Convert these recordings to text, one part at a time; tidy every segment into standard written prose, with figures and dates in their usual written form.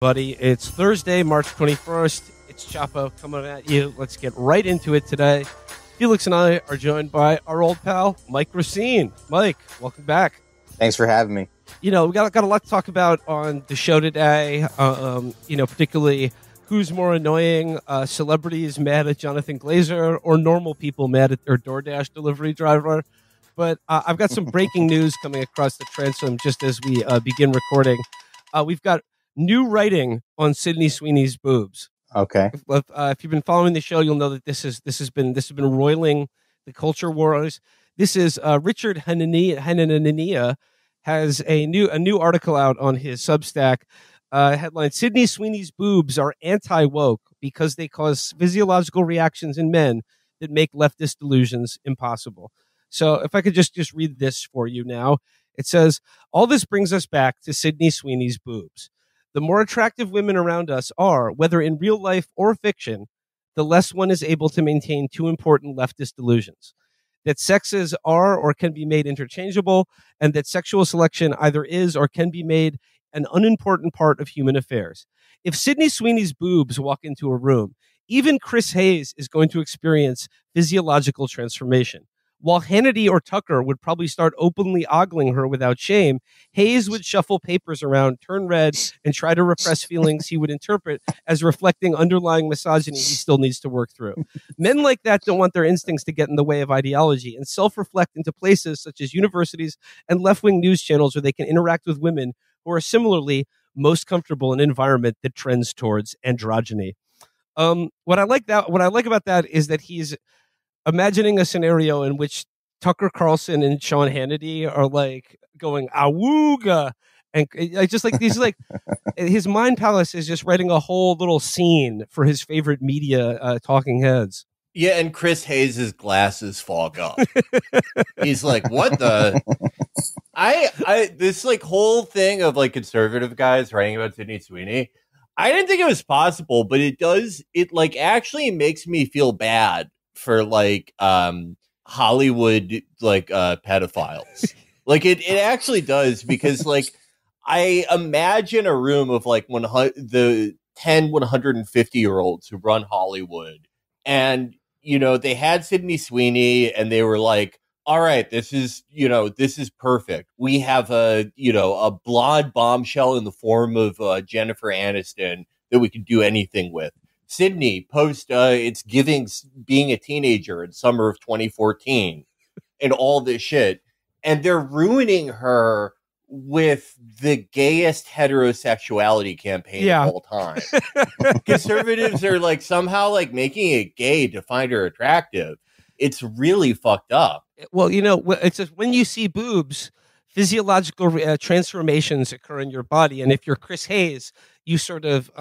Buddy, it's Thursday, March 21st. It's Chapo coming at you. Let's get right into it today. Felix and I are joined by our old pal, Mike Recine. Mike, welcome back. Thanks for having me. You know, we got a lot to talk about on the show today, particularly who's more annoying, celebrities mad at Jonathan Glazer or normal people mad at their DoorDash delivery driver. But I've got some breaking news coming across the transom just as we begin recording. We've got new writing on Sydney Sweeney's boobs. Okay. If you've been following the show, you'll know that this has been roiling the culture wars. This is Richard Hanania has a new article out on his Substack. Headline: Sydney Sweeney's boobs are anti-woke because they cause physiological reactions in men that make leftist delusions impossible. So if I could just read this for you now. It says, all this brings us back to Sydney Sweeney's boobs. The more attractive women around us are, whether in real life or fiction, the less one is able to maintain two important leftist delusions: that sexes are or can be made interchangeable, and that sexual selection either is or can be made an unimportant part of human affairs. If Sydney Sweeney's boobs walk into a room, even Chris Hayes is going to experience physiological transformation. While Hannity or Tucker would probably start openly ogling her without shame, Hayes would shuffle papers around, turn red, and try to repress feelings he would interpret as reflecting underlying misogyny he still needs to work through. Men like that don't want their instincts to get in the way of ideology and self-reflect into places such as universities and left-wing news channels where they can interact with women who are similarly most comfortable in an environment that trends towards androgyny. What I like about that is that he's imagining a scenario in which Tucker Carlson and Sean Hannity are like going awooga, and just like these, like his mind palace is just writing a whole little scene for his favorite media talking heads. Yeah, and Chris Hayes' glasses fog up. He's like, what the? This like whole thing of like conservative guys writing about Sydney Sweeney, I didn't think it was possible, but it like actually makes me feel bad for like Hollywood like pedophiles. Like it actually does, because like I imagine a room of like the 150-year-olds who run Hollywood, and they had Sydney Sweeney and they were like, all right, this is perfect. We have a blonde bombshell in the form of Jennifer Aniston that we can do anything with. Sydney post it's giving being a teenager in summer of 2014 and all this shit. And they're ruining her with the gayest heterosexuality campaign of all time. Conservatives are like somehow like making it gay to find her attractive. It's really fucked up. Well, it's just when you see boobs, physiological transformations occur in your body. And if you're Chris Hayes, you sort of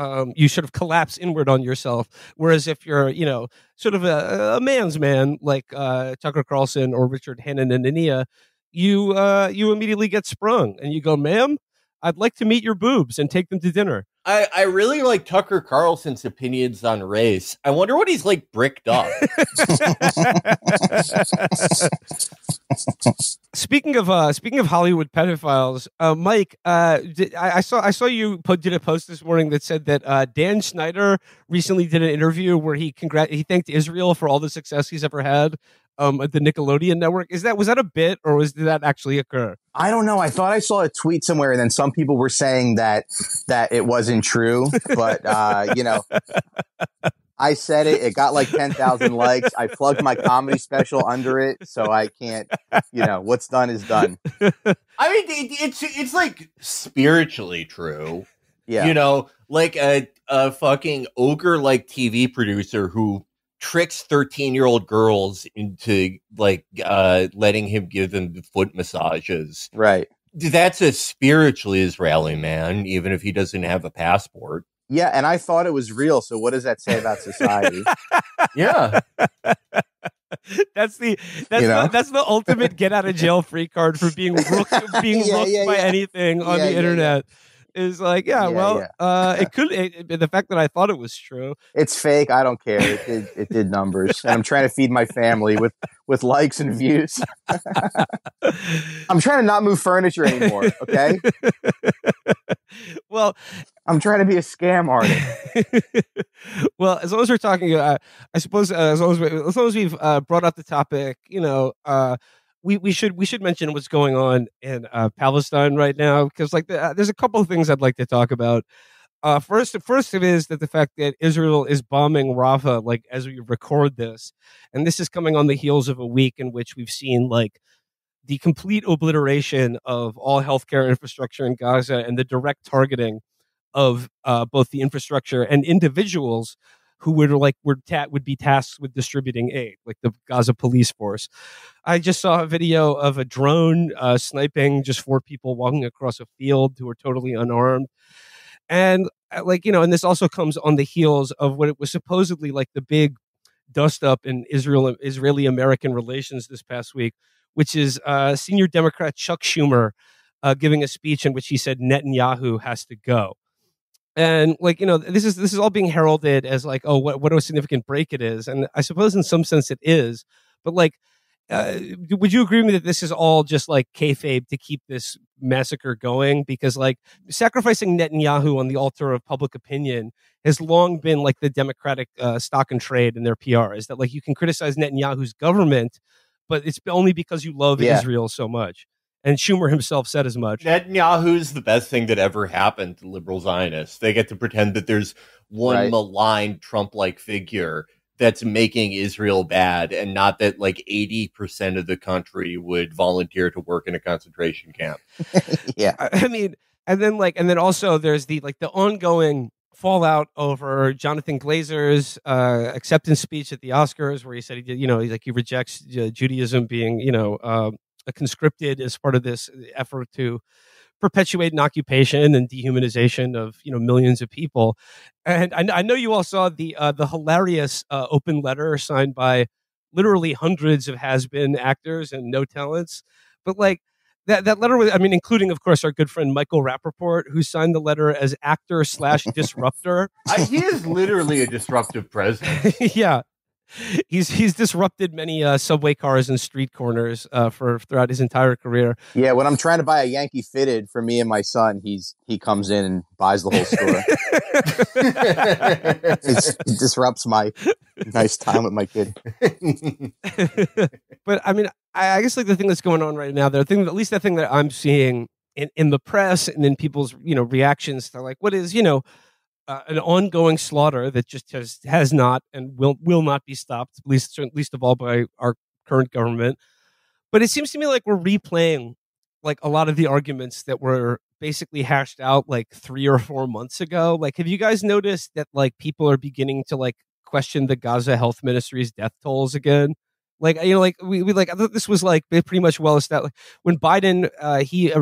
collapse inward on yourself. Whereas if you're, sort of a man's man like Tucker Carlson or Richard Hanania, you immediately get sprung and you go, ma'am, I'd like to meet your boobs and take them to dinner. I really like Tucker Carlson's opinions on race. I wonder what he's like bricked up. Speaking of Hollywood pedophiles, Mike, I saw you did a post this morning that said that Dan Schneider recently did an interview where he thanked Israel for all the success he's ever had at the Nickelodeon network. Was that a bit, or did that actually occur? I don't know. I thought I saw a tweet somewhere, and then some people were saying that it wasn't true. But I said it. It got like 10,000 likes. I plugged my comedy special under it, so I can't. What's done is done. I mean, it's like spiritually true. Yeah. Like a fucking ogre-like TV producer who tricks 13-year-old girls into like letting him give them foot massages. Right. That's a spiritually Israeli man, even if he doesn't have a passport. Yeah, and I thought it was real. So what does that say about society? Yeah. That's the ultimate get out of jail free card for being rooked by anything on the internet. is like, it could. The fact that I thought it was true. It's fake. I don't care. It did numbers, and I'm trying to feed my family with likes and views. I'm trying to not move furniture anymore. Okay. Well, I'm trying to be a scam artist. Well, as long as we're talking, I suppose as long as we've brought up the topic, we should mention what's going on in Palestine right now, because there's a couple of things I'd like to talk about. First it is that the fact that Israel is bombing Rafah as we record this, and this is coming on the heels of a week in which we've seen the complete obliteration of all healthcare infrastructure in Gaza and the direct targeting of both the infrastructure and individuals who would be tasked with distributing aid, like the Gaza police force. I just saw a video of a drone sniping just 4 people walking across a field who are totally unarmed. And and this also comes on the heels of what it was supposedly the big dust up in Israeli-American relations this past week, which is senior Democrat Chuck Schumer giving a speech in which he said Netanyahu has to go. And this is all being heralded as what a significant break it is, and I suppose in some sense it is. But would you agree with me that this is all just kayfabe to keep this massacre going? Because sacrificing Netanyahu on the altar of public opinion has long been the Democratic stock and trade in their PR. Is that you can criticize Netanyahu's government, but it's only because you love Israel so much. And Schumer himself said as much. Netanyahu's the best thing that ever happened to liberal Zionists. They get to pretend that there's one maligned Trump-like figure that's making Israel bad, and not that 80% of the country would volunteer to work in a concentration camp. Yeah. I mean, and then also there's the ongoing fallout over Jonathan Glazer's acceptance speech at the Oscars, where he said he rejects Judaism being conscripted as part of this effort to perpetuate an occupation and dehumanization of millions of people. And I know you all saw the hilarious open letter signed by literally hundreds of has-been actors and no talents, but that letter was, including of course our good friend Michael Rappaport, who signed the letter as actor/disruptor. He is literally a disruptive president. Yeah. He's disrupted many subway cars and street corners throughout his entire career. Yeah, when I'm trying to buy a Yankee fitted for me and my son, he comes in and buys the whole store. It disrupts my nice time with my kid. But I guess the thing that's going on right now, at least the thing that I'm seeing in the press and in people's reactions to what is an ongoing slaughter that just has not and will not be stopped, least of all by our current government. But it seems to me we're replaying a lot of the arguments that were basically hashed out 3 or 4 months ago. Have you guys noticed that people are beginning to question the Gaza Health Ministry's death tolls again? We this was pretty much well established when Biden he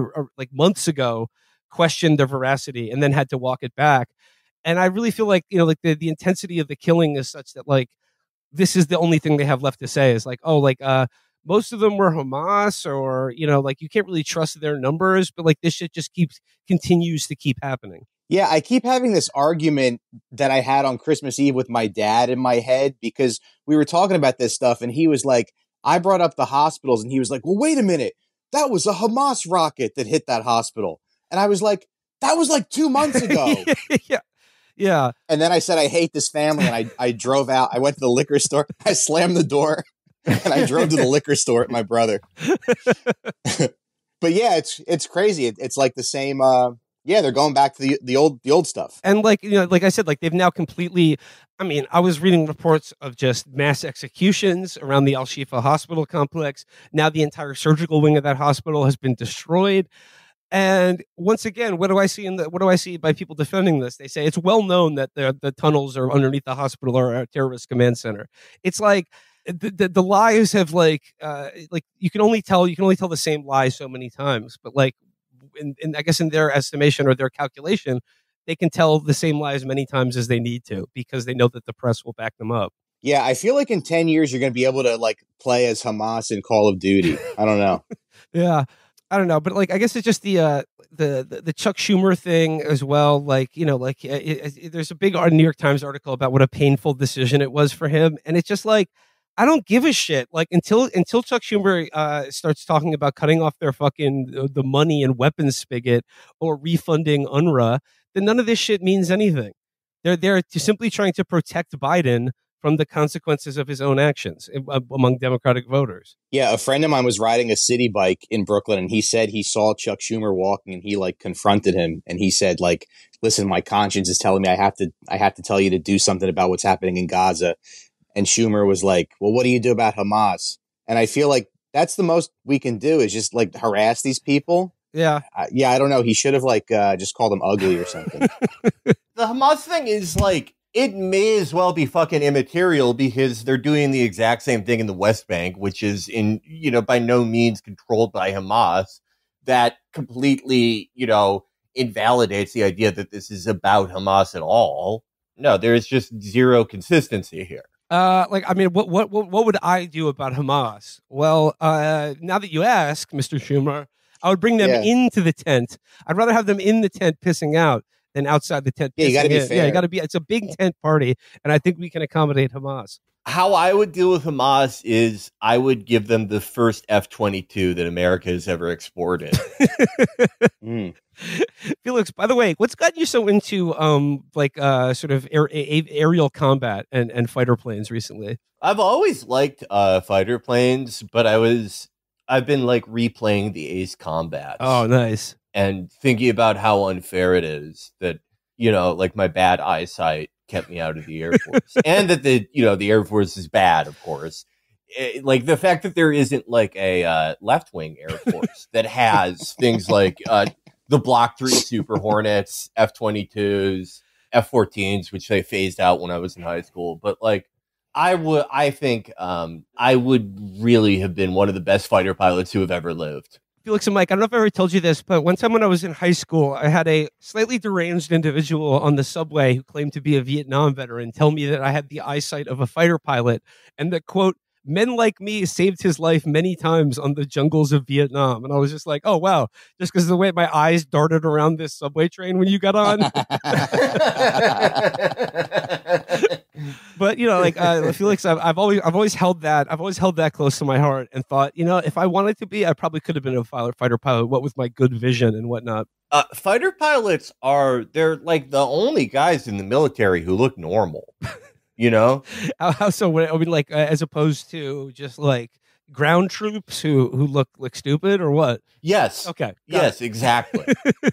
months ago questioned their veracity and then had to walk it back. And I really feel the intensity of the killing is such that this is the only thing they have left to say is most of them were Hamas, or you can't really trust their numbers, but this shit just continues to keep happening. Yeah, I keep having this argument that I had on Christmas Eve with my dad in my head, because we were talking about this stuff and he was I brought up the hospitals and he was well, wait a minute, that was a Hamas rocket that hit that hospital. And I was that was 2 months ago. Yeah. Yeah. And then I said, I hate this family. And I drove out. I went to the liquor store. I slammed the door and I drove to the liquor store with my brother. But yeah, it's crazy. It's the same. They're going back to the old stuff. And I said, they've now completely, I was reading reports of just mass executions around the Al-Shifa hospital complex. Now the entire surgical wing of that hospital has been destroyed. And once again, what do I see by people defending this? They say it's well known that the tunnels are underneath the hospital or a terrorist command center. It's the lies have you can only tell the same lie so many times, but I guess in their estimation or their calculation, they can tell the same lies many times as they need to, because they know that the press will back them up. Yeah, I feel in 10 years you're going to be able to play as Hamas in Call of Duty. I don't know. Yeah. I don't know, but like I guess it's just the Chuck Schumer thing as well. Like like there's a big New York Times article about what a painful decision it was for him, and it's just like I don't give a shit. Like until Chuck Schumer starts talking about cutting off their fucking the money and weapons spigot or refunding UNRWA, then none of this shit means anything. They're simply trying to protect Biden from the consequences of his own actions among Democratic voters. Yeah, a friend of mine was riding a city bike in Brooklyn, and he said he saw Chuck Schumer walking, and he like confronted him, and he said like, "Listen, my conscience is telling me I have to tell you to do something about what's happening in Gaza." And Schumer was like, "Well, what do you do about Hamas?" And I feel like that's the most we can do is just like harass these people. Yeah, I don't know. He should have like just called them ugly or something. The Hamas thing is like, it may as well be fucking immaterial because they're doing the exact same thing in the West Bank, which is by no means controlled by Hamas. That completely, invalidates the idea that this is about Hamas at all. No, there's just zero consistency here. What would I do about Hamas? Well, now that you ask, Mr. Schumer, I would bring them into the tent. I'd rather have them in the tent pissing out than outside the tent. Yeah, you got to be fair. Yeah, you got to be. It's a big tent party, and I think we can accommodate Hamas. How I would deal with Hamas is I would give them the first F-22 that America has ever exported. Felix, by the way, what's gotten you so into sort of aerial combat and fighter planes recently? I've always liked fighter planes, but I've been like replaying the Ace Combat. Oh, nice. And thinking about how unfair it is that, like my bad eyesight kept me out of the Air Force and that the Air Force is bad, of course. Like the fact that there isn't like a left-wing Air Force that has things like the Block 3 Super Hornets, F-22s, F-14s, which they phased out when I was in high school. But like, I think I would really have been one of the best fighter pilots who have ever lived. Felix and Mike, I don't know if I ever told you this, but one time when I was in high school, I had a slightly deranged individual on the subway who claimed to be a Vietnam veteran tell me that I had the eyesight of a fighter pilot and that, quote, men like me saved his life many times on the jungles of Vietnam. And I was just like, oh, wow, just because of the way my eyes darted around this subway train when you got on. But Felix, I've always held that close to my heart and thought, if I wanted to be, I probably could have been a fighter pilot. What with my good vision and whatnot. Fighter pilots they're like the only guys in the military who look normal. How so? I mean, like as opposed to just like ground troops who look like stupid or what? Yes. Okay. Yes, exactly.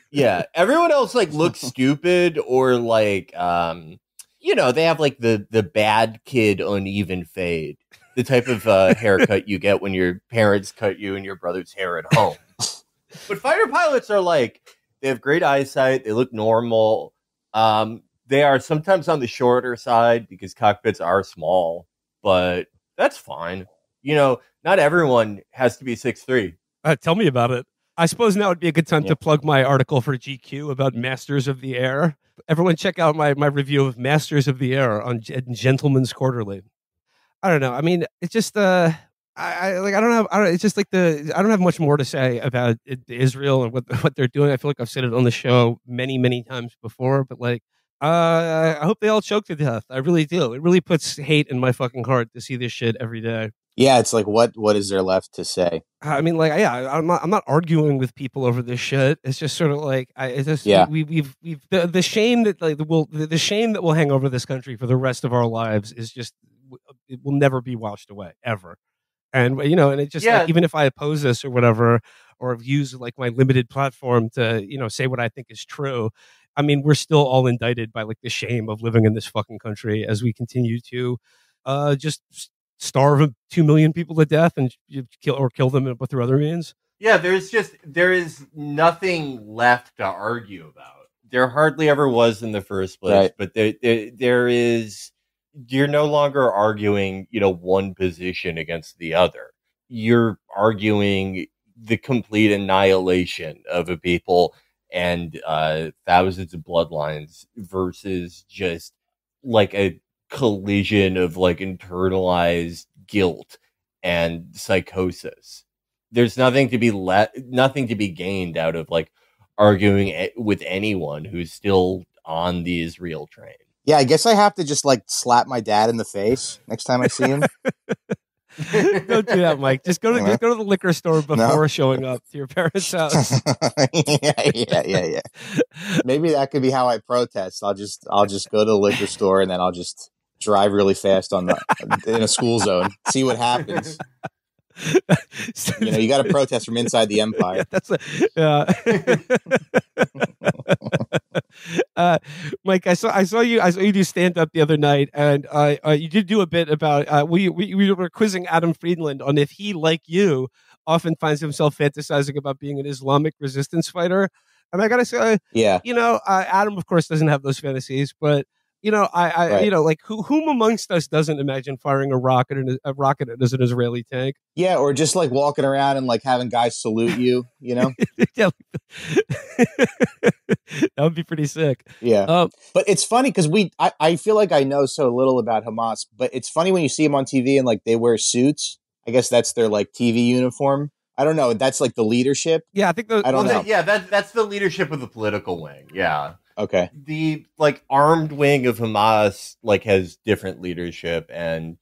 Yeah. Everyone else like looks stupid or like they have like the bad kid uneven fade, the type of haircut you get when your parents cut you and your brother's hair at home. But fighter pilots are like, they have great eyesight, they look normal. They are sometimes on the shorter side because cockpits are small, but that's fine. Not everyone has to be 6'3". Tell me about it. I suppose now would be a good time to plug my article for GQ about Masters of the Air. Everyone check out my review of Masters of the Air on Gentleman's Quarterly. I don't know. I mean, it's just I don't have much more to say about Israel and what they're doing. I feel like I've said it on the show many, many times before, but like, I hope they all choke to death. I really do. It really puts hate in my fucking heart to see this shit every day. Yeah, it's like what is there left to say? I mean, like, I'm not arguing with people over this shit. It's just sort of like, we've the shame that the shame that will hang over this country for the rest of our lives is just, it will never be washed away ever. And and it just like, even if I oppose this or whatever, or use like my limited platform to say what I think is true, I mean, we're still all indicted by like the shame of living in this fucking country as we continue to just starve 2 million people to death and kill them through other means. Yeah, there is nothing left to argue about. There hardly ever was in the first place, right. But there is. You're no longer arguing, one position against the other. You're arguing the complete annihilation of a people and thousands of bloodlines versus just like a collision of like internalized guilt and psychosis. there's nothing to be gained out of like arguing with anyone who's still on the Israel train. Yeah, I guess I have to just like slap my dad in the face next time I see him. Don't do that, Mike. Just go to the liquor store before showing up to your parents' house. yeah. Maybe that could be how I protest. I'll just go to the liquor store and then I'll just drive really fast in a school zone. See what happens. You got to protest from inside the empire. Mike, I saw you do stand up the other night, and you did do a bit about we were quizzing Adam Friedland on if he, like you, often finds himself fantasizing about being an Islamic resistance fighter. And I gotta say, Adam, of course, doesn't have those fantasies, but right. Like whom amongst us doesn't imagine firing a rocket as an Israeli tank? Yeah, or just like walking around and like having guys salute you, Yeah, that would be pretty sick. Yeah, but it's funny because I feel like I know so little about Hamas, but it's funny when you see them on TV and like they wear suits. I guess that's their like TV uniform. I don't know. That's like the leadership. Yeah, I think I don't know. Yeah, that's the leadership of the political wing. Yeah. Okay. The like armed wing of Hamas like has different leadership, and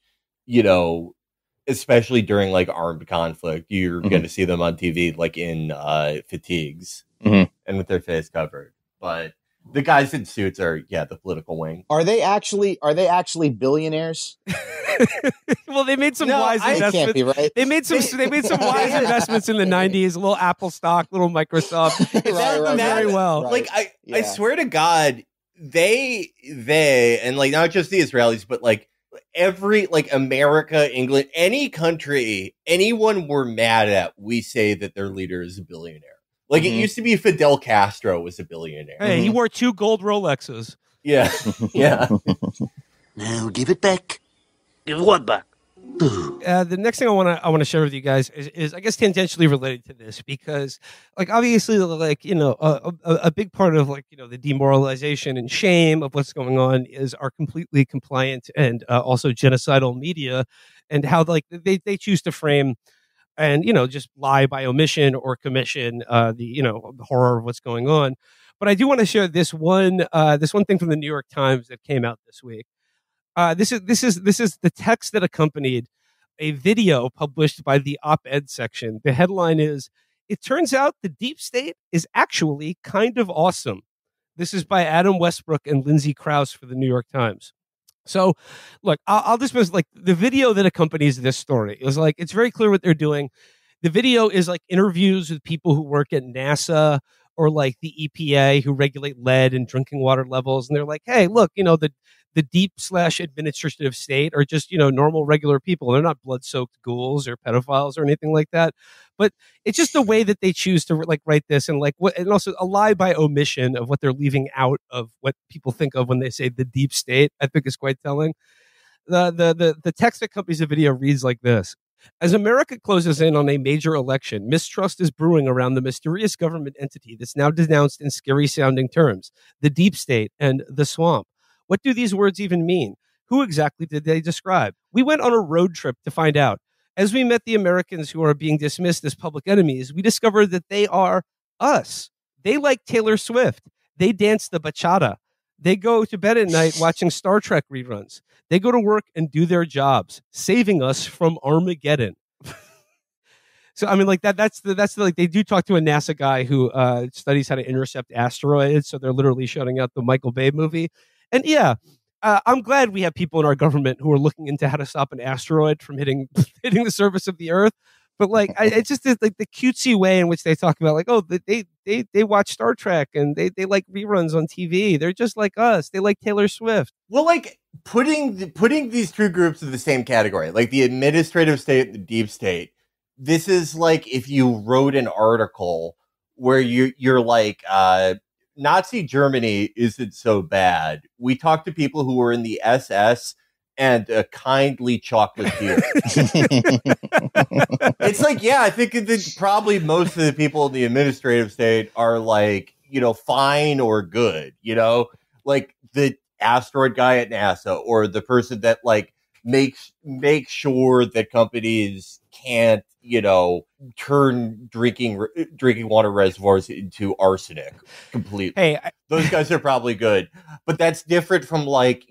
especially during like armed conflict, you're going to see them on TV like in fatigues and with their face covered. But the guys in suits are the political wing. Are they actually billionaires? Well, they made some wise investments. Can't be, right? They made some wise investments in the 90s. A little Apple stock, little Microsoft. Right, very well. Right. Like I swear to God, they and like not just the Israelis, but like every like America, England, any country, anyone we're mad at, we say that their leader is a billionaire. Like it used to be Fidel Castro was a billionaire. Hey, he wore 2 gold Rolexes. Yeah. Yeah. Now give it back. Give what back? The next thing I want to share with you guys is I guess tangentially related to this, because like obviously like a big part of like the demoralization and shame of what's going on is our completely compliant and also genocidal media, and how like they choose to frame and just lie by omission or commission the horror of what's going on. But I do want to share this one thing from the New York Times that came out this week. This is the text that accompanied a video published by the op-ed section. The headline is, "It turns out the deep state is actually kind of awesome." This is by Adam Westbrook and Lindsay Krause for the New York Times. So, look, I'll dismiss like the video that accompanies this story. It was like, it's very clear what they're doing. The video is like interviews with people who work at NASA or like the EPA who regulate lead and drinking water levels. And they're like, hey, look, the deep/administrative state are just, normal, regular people. They're not blood-soaked ghouls or pedophiles or anything like that. But it's just the way that they choose to like write this, and like and also a lie by omission of what they're leaving out of what people think of when they say the deep state, I think is quite telling. The text that accompanies the video reads like this. As America closes in on a major election, mistrust is brewing around the mysterious government entity that's now denounced in scary-sounding terms, the deep state and the swamp. What do these words even mean? Who exactly did they describe? We went on a road trip to find out. As we met the Americans who are being dismissed as public enemies, we discovered that they are us. They like Taylor Swift. They dance the bachata. They go to bed at night watching Star Trek reruns. They go to work and do their jobs, saving us from Armageddon. So, I mean, like that's like, they do talk to a NASA guy who studies how to intercept asteroids. So they're literally shouting out the Michael Bay movie. And yeah, I'm glad we have people in our government who are looking into how to stop an asteroid from hitting the surface of the Earth. But like, it's just like the cutesy way in which they talk about like, oh, they watch Star Trek and they like reruns on TV. They're just like us. They like Taylor Swift. Well, like putting these two groups in the same category, like the administrative state and the deep state. This is like if you wrote an article where you're like, Nazi Germany isn't so bad. We talked to people who were in the SS and a kindly chocolate beer. It's like, yeah, I think that probably most of the people in the administrative state are like, fine or good, like the asteroid guy at NASA or the person that like makes sure that companies can't, turn drinking water reservoirs into arsenic completely. Hey, those guys are probably good, but that's different from like,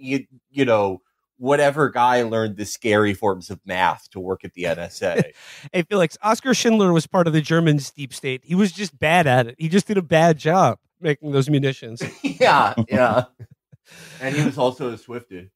whatever guy learned the scary forms of math to work at the NSA. Hey, Felix, Oskar Schindler was part of the Germans' deep state. He was just bad at it. He just did a bad job making those munitions. Yeah. And he was also a Swifted.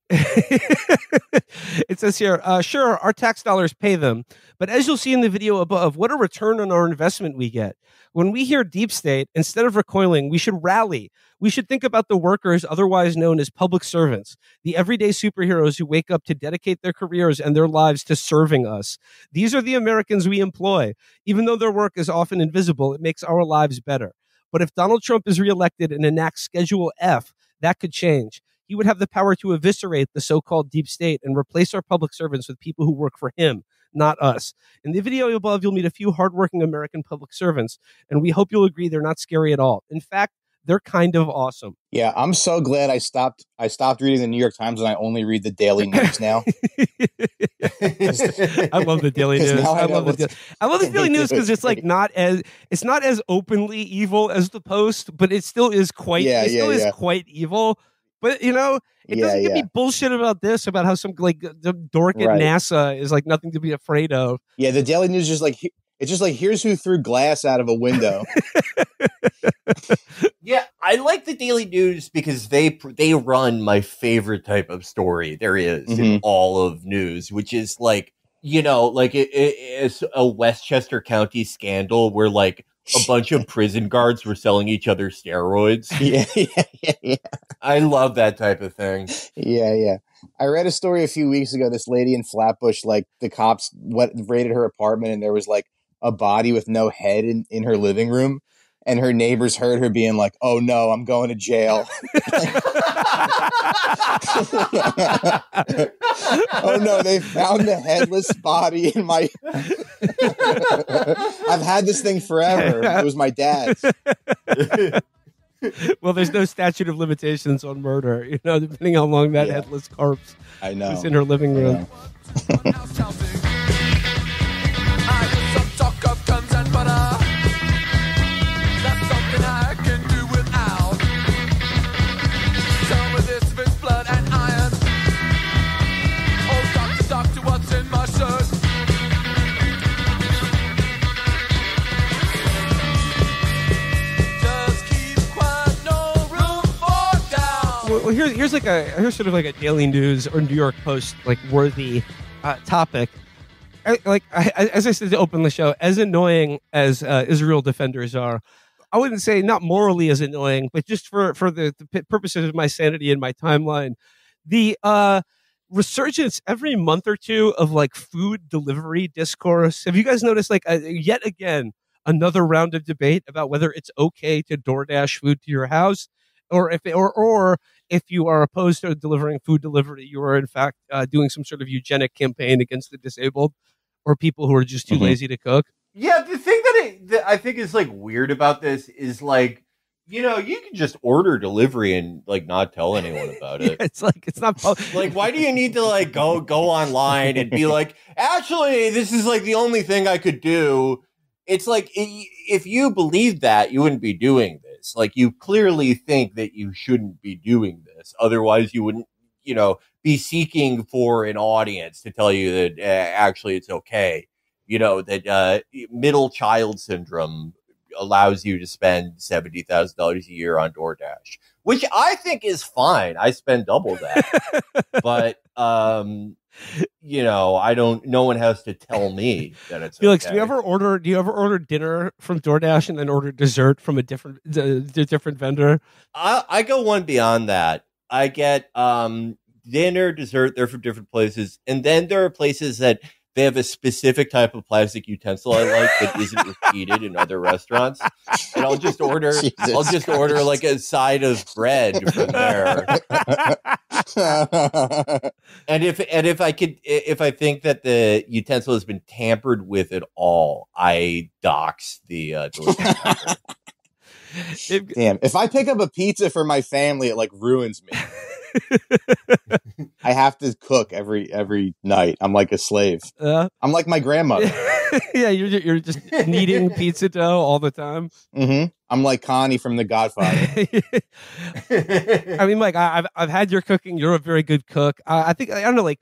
It says here, sure, our tax dollars pay them. But as you'll see in the video above, what a return on our investment we get. When we hear deep state, instead of recoiling, we should rally. We should think about the workers, otherwise known as public servants, the everyday superheroes who wake up to dedicate their careers and their lives to serving us. These are the Americans we employ. Even though their work is often invisible, it makes our lives better. But if Donald Trump is reelected and enacts Schedule F, that could change. He would have the power to eviscerate the so-called deep state and replace our public servants with people who work for him, not us. In the video above, you'll meet a few hardworking American public servants, and we hope you'll agree they're not scary at all. In fact, they're kind of awesome. Yeah, I'm so glad I stopped reading the New York Times and I only read the Daily News now. I love the Daily News. I love the Daily News because it's like not as openly evil as the Post, but it still is quite quite evil. But it doesn't give me bullshit about this, about how some like the dork at NASA is like nothing to be afraid of. Yeah, the Daily News is just like here's who threw glass out of a window. Yeah, I like the Daily News because they run my favorite type of story there is in all of news, which is like, it's a Westchester County scandal where like a bunch of prison guards were selling each other steroids. Yeah. I love that type of thing. Yeah. I read a story a few weeks ago. This lady in Flatbush, like the cops raided her apartment and there was like a body with no head in her living room. And her neighbors heard her being like, "Oh no, I'm going to jail." Oh no, they found a headless body in my. I've had this thing forever. It was my dad's. Well, there's no statute of limitations on murder, depending how long that headless corpse was in her living room. Well, here's sort of like a Daily News or New York Post like worthy topic. As I said to open the show, as annoying as Israel defenders are, I wouldn't say not morally as annoying, but just for the purposes of my sanity and my timeline, the resurgence every month or two of like food delivery discourse. Have you guys noticed like yet again another round of debate about whether it's okay to DoorDash food to your house, or if you are opposed to delivering food delivery, you are in fact doing some sort of eugenic campaign against the disabled or people who are just too lazy to cook? Yeah, the thing that I think is like weird about this is like, you can just order delivery and like not tell anyone about it. It's like it's not like, why do you need to like go online and be like, actually, this is like the only thing I could do? It's like if you believe that, you wouldn't be doing this. Like, you clearly think that you shouldn't be doing this. Otherwise, you wouldn't, be seeking for an audience to tell you that actually it's okay. That middle child syndrome allows you to spend $70,000 a year on DoorDash, which I think is fine. I spend double that, but no one has to tell me that it's Felix, okay. do you ever order dinner from DoorDash and then order dessert from a different vendor? I go one beyond that. I get dinner, dessert. They're from different places, and then there are places that they have a specific type of plastic utensil I like that isn't repeated in other restaurants, and I'll just order like a side of bread from there. and if I think that the utensil has been tampered with at all, I dox the delivery. Damn, if I pick up a pizza for my family, it like ruins me. I have to cook every night. I'm like a slave. I'm like my grandmother. Yeah, you're just kneading pizza dough all the time. Mm-hmm. I'm like Connie from The Godfather. I mean, like I've had your cooking. You're a very good cook. I think I don't know, like.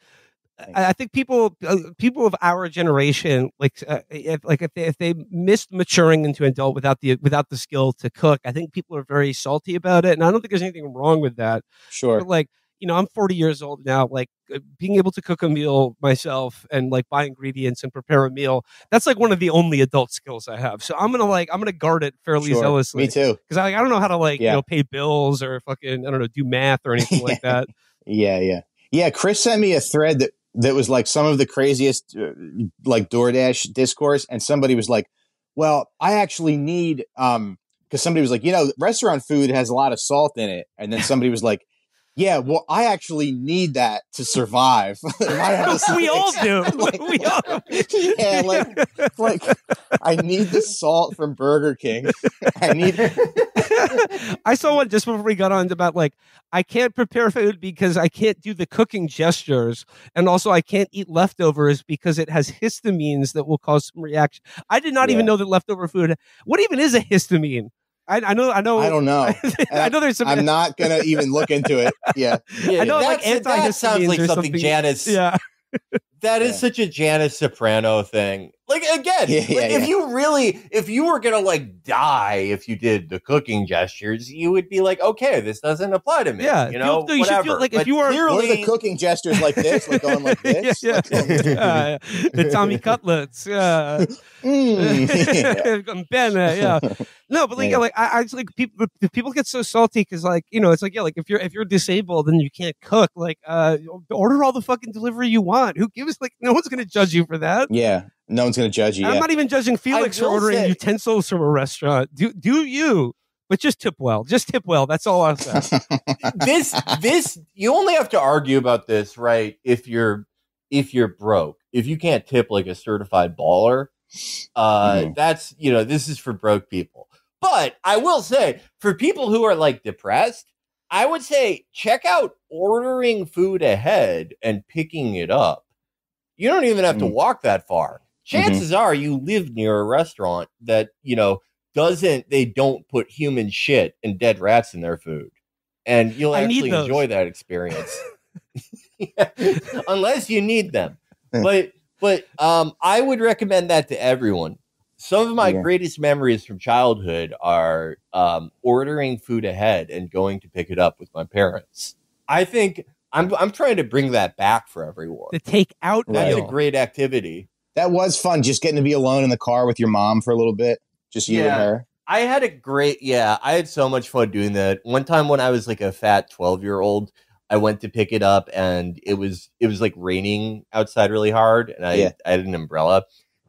I think people of our generation, if they missed maturing into an adult without the skill to cook, I think people are very salty about it, and I don't think there's anything wrong with that. Sure, but like I'm 40 years old now. Like being able to cook a meal myself and like buy ingredients and prepare a meal, that's like one of the only adult skills I have. So I'm gonna guard it fairly zealously. Me too, because I don't know how to pay bills or fucking do math or anything like that. Yeah. Chris sent me a thread that was like some of the craziest like DoorDash discourse, and somebody was like, well, I actually need because somebody was like, restaurant food has a lot of salt in it, and then somebody was like, yeah, well, I actually need that to survive. We all do. We all. Yeah, like I need the salt from Burger King. I saw one just before we got on about like I can't prepare food because I can't do the cooking gestures, and also I can't eat leftovers because it has histamines that will cause some reaction. I did not even know that leftover food. What even is a histamine? I know. I don't know. I know there's some. I'm not gonna even look into it. Yeah. I know like that sounds like something Janice. Yeah. That is such a Janice Soprano thing. Like again, if you were gonna like die if you did the cooking gestures, you would be like, okay, this doesn't apply to me. Yeah, you know, you should feel like if you were clearly the cooking gestures like this, like going like this, the Tommy cutlets, Ben, no, but like, I like people get so salty because like it's like like if you're disabled and you can't cook, like order all the fucking delivery you want. Who gives like no one's gonna judge you for that. Yeah. No one's going to judge you. I'm not even judging Felix for ordering utensils from a restaurant. Do you? But just tip well. Just tip well. That's all I'll say. This you only have to argue about this, right? If you're broke, if you can't tip like a certified baller, that's this is for broke people. But I will say, for people who are like depressed, I would say check out ordering food ahead and picking it up. You don't even have to walk that far. Chances are you live near a restaurant that, they don't put human shit and dead rats in their food. And you'll actually enjoy that experience. Unless you need them. But I would recommend that to everyone. Some of my greatest memories from childhood are ordering food ahead and going to pick it up with my parents. I think I'm trying to bring that back for everyone. The takeout That's meal. a great activity. That was fun, just getting to be alone in the car with your mom for a little bit. Just you and her. I had so mumuch fun doing that. One time when I was like a fat 12-year-old, I went to pick it up and it was like raining outside really hard, and I had an umbrella,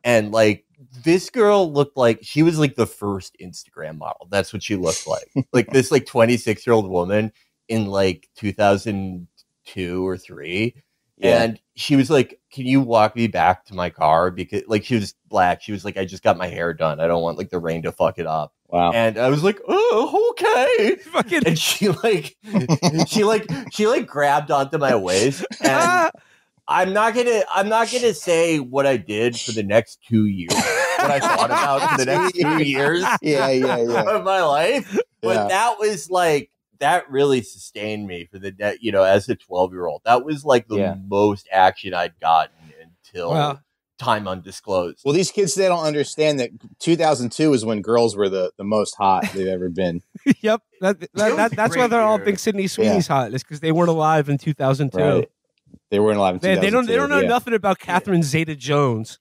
and like this girl looked like she was like the first Instagram model. That's what she looked like. Like this like 26-year-old woman in like 2002 or 3. And she was like, can you walk me back to my car? Because like she was black. She was like, I just got my hair done. I don't want like the rain to fuck it up. Wow. And I was like, oh, okay. And she grabbed onto my waist. And I'm not gonna say what I did for the next 2 years. What I thought about for the next 2 years of my life. But that was like, that really sustained me for the as a 12-year-old. That was like the most action I'd gotten until time undisclosed. Well, these kids, they don't understand that 2002 is when girls were the most hot they've ever been. Yep. That's why they're all think Sydney Sweeney's hot. It's because they weren't alive in 2002. Right. They weren't alive in 2002. They don't know nothing about Catherine Zeta-Jones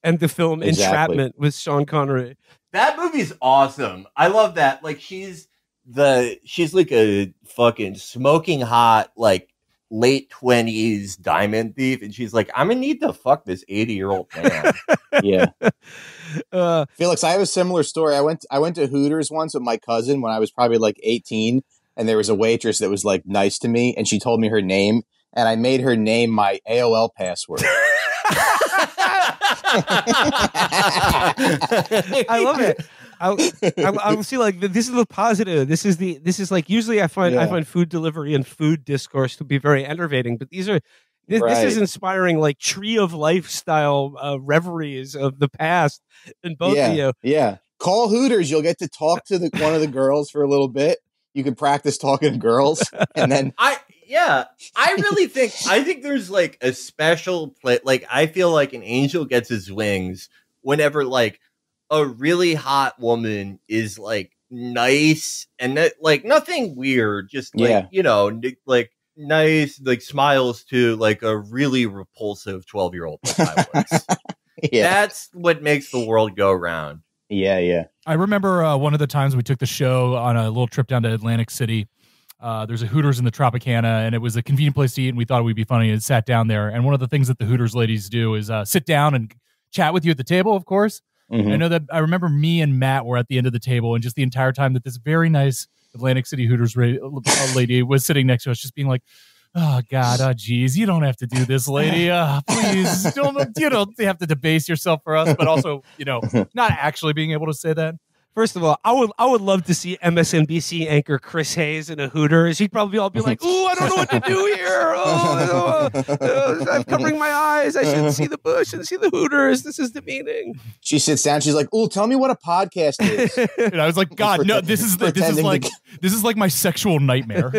and the film Entrapment with Sean Connery. That movie's awesome. I love that. Like she's like a fucking smoking hot, like late 20s diamond thief, and she's like, I'm gonna need to fuck this 80-year-old man. Felix, I have a similar story. I went to Hooters once with my cousin when I was probably like 18, and there was a waitress that was like nice to me, and she told me her name, and I made her name my AOL password. I love it. I'll see like this is the positive. This is like usually I find food delivery and food discourse to be very enervating, but this is inspiring like tree of life style reveries of the past in both of you. Yeah. Call Hooters. You'll get to talk to one of the girls for a little bit. You can practice talking to girls, and then I think there's like a special play. Like I feel like an angel gets his wings whenever like a really hot woman is like nice and like nothing weird, just like like nice, like smiles to like a really repulsive 12-year-old like I was. That's what makes the world go round. Yeah. I remember one of the times we took the show on a little trip down to Atlantic City. There's a Hooters in the Tropicana, and it was a convenient place to eat, and we thought it would be funny and sat down there. And one of the things that the Hooters ladies do is sit down and chat with you at the table, of course. Mm-hmm. I know that I remember me and Matt were at the end of the table, and just the entire time that this very nice Atlantic City Hooters lady was sitting next to us, just being like, "Oh God, oh geez, you don't have to do this, lady. Please, you don't have to debase yourself for us." But also, not actually being able to say that. First of all, I would love to see MSNBC anchor Chris Hayes in a Hooters. He'd probably all be like, "Ooh, I don't know what to do here. I'm covering my eyes. I shouldn't see the bush and see the Hooters. This is demeaning." She sits down. She's like, "Ooh, tell me what a podcast is." And I was like, "God, no! This is like my sexual nightmare."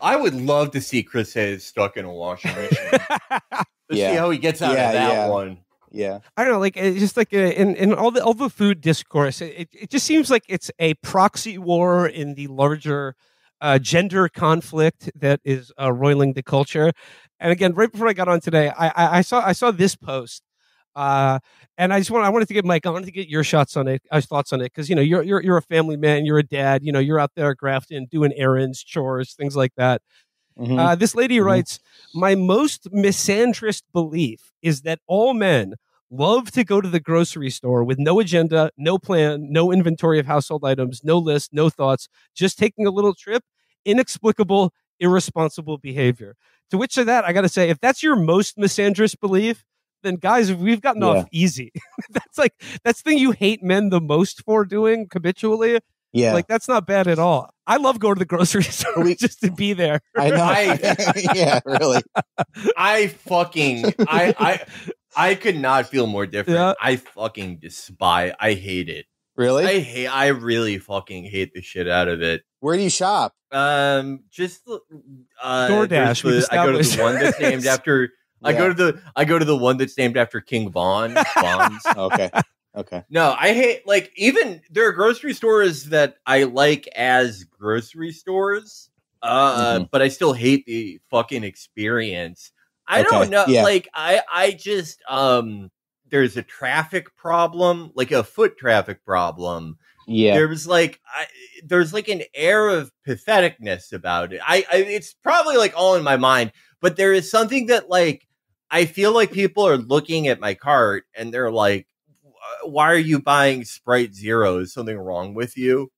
I would love to see Chris Hayes stuck in a washing machine. See how he gets out of that one. Yeah, I don't know. Like it's just like in all the food discourse, it just seems like it's a proxy war in the larger gender conflict that is roiling the culture. And again, right before I got on today, I saw this post, and I wanted to get Mike. I wanted to get your thoughts on it because you're a family man, you're a dad, you're out there grafting, doing errands, chores, things like that. Mm-hmm. This lady writes, "My most misandrist belief is that all men love to go to the grocery store with no agenda, no plan, no inventory of household items, no list, no thoughts, just taking a little trip. Inexplicable, irresponsible behavior." To which of that, I got to say, if that's your most misandrist belief, then guys, we've gotten off easy. That's the thing you hate men the most for doing habitually. Yeah. Like, that's not bad at all. I love going to the grocery store just to be there. I know. Yeah, really. I could not feel more different. Yeah. I fucking despise. I hate it. Really? I really fucking hate the shit out of it. Where do you shop? Just DoorDash. I go to the one that's named after. Yeah. I go to the one that's named after King Von. Okay. No, I hate even there are grocery stores that I like as grocery stores, but I still hate the fucking experience. I don't know. Yeah. I just there's a traffic problem, like a foot traffic problem. Yeah. There's an air of patheticness about it. It's probably all in my mind, but there is something that I feel like people are looking at my cart and they're like, "Why are you buying Sprite Zero? Is something wrong with you?"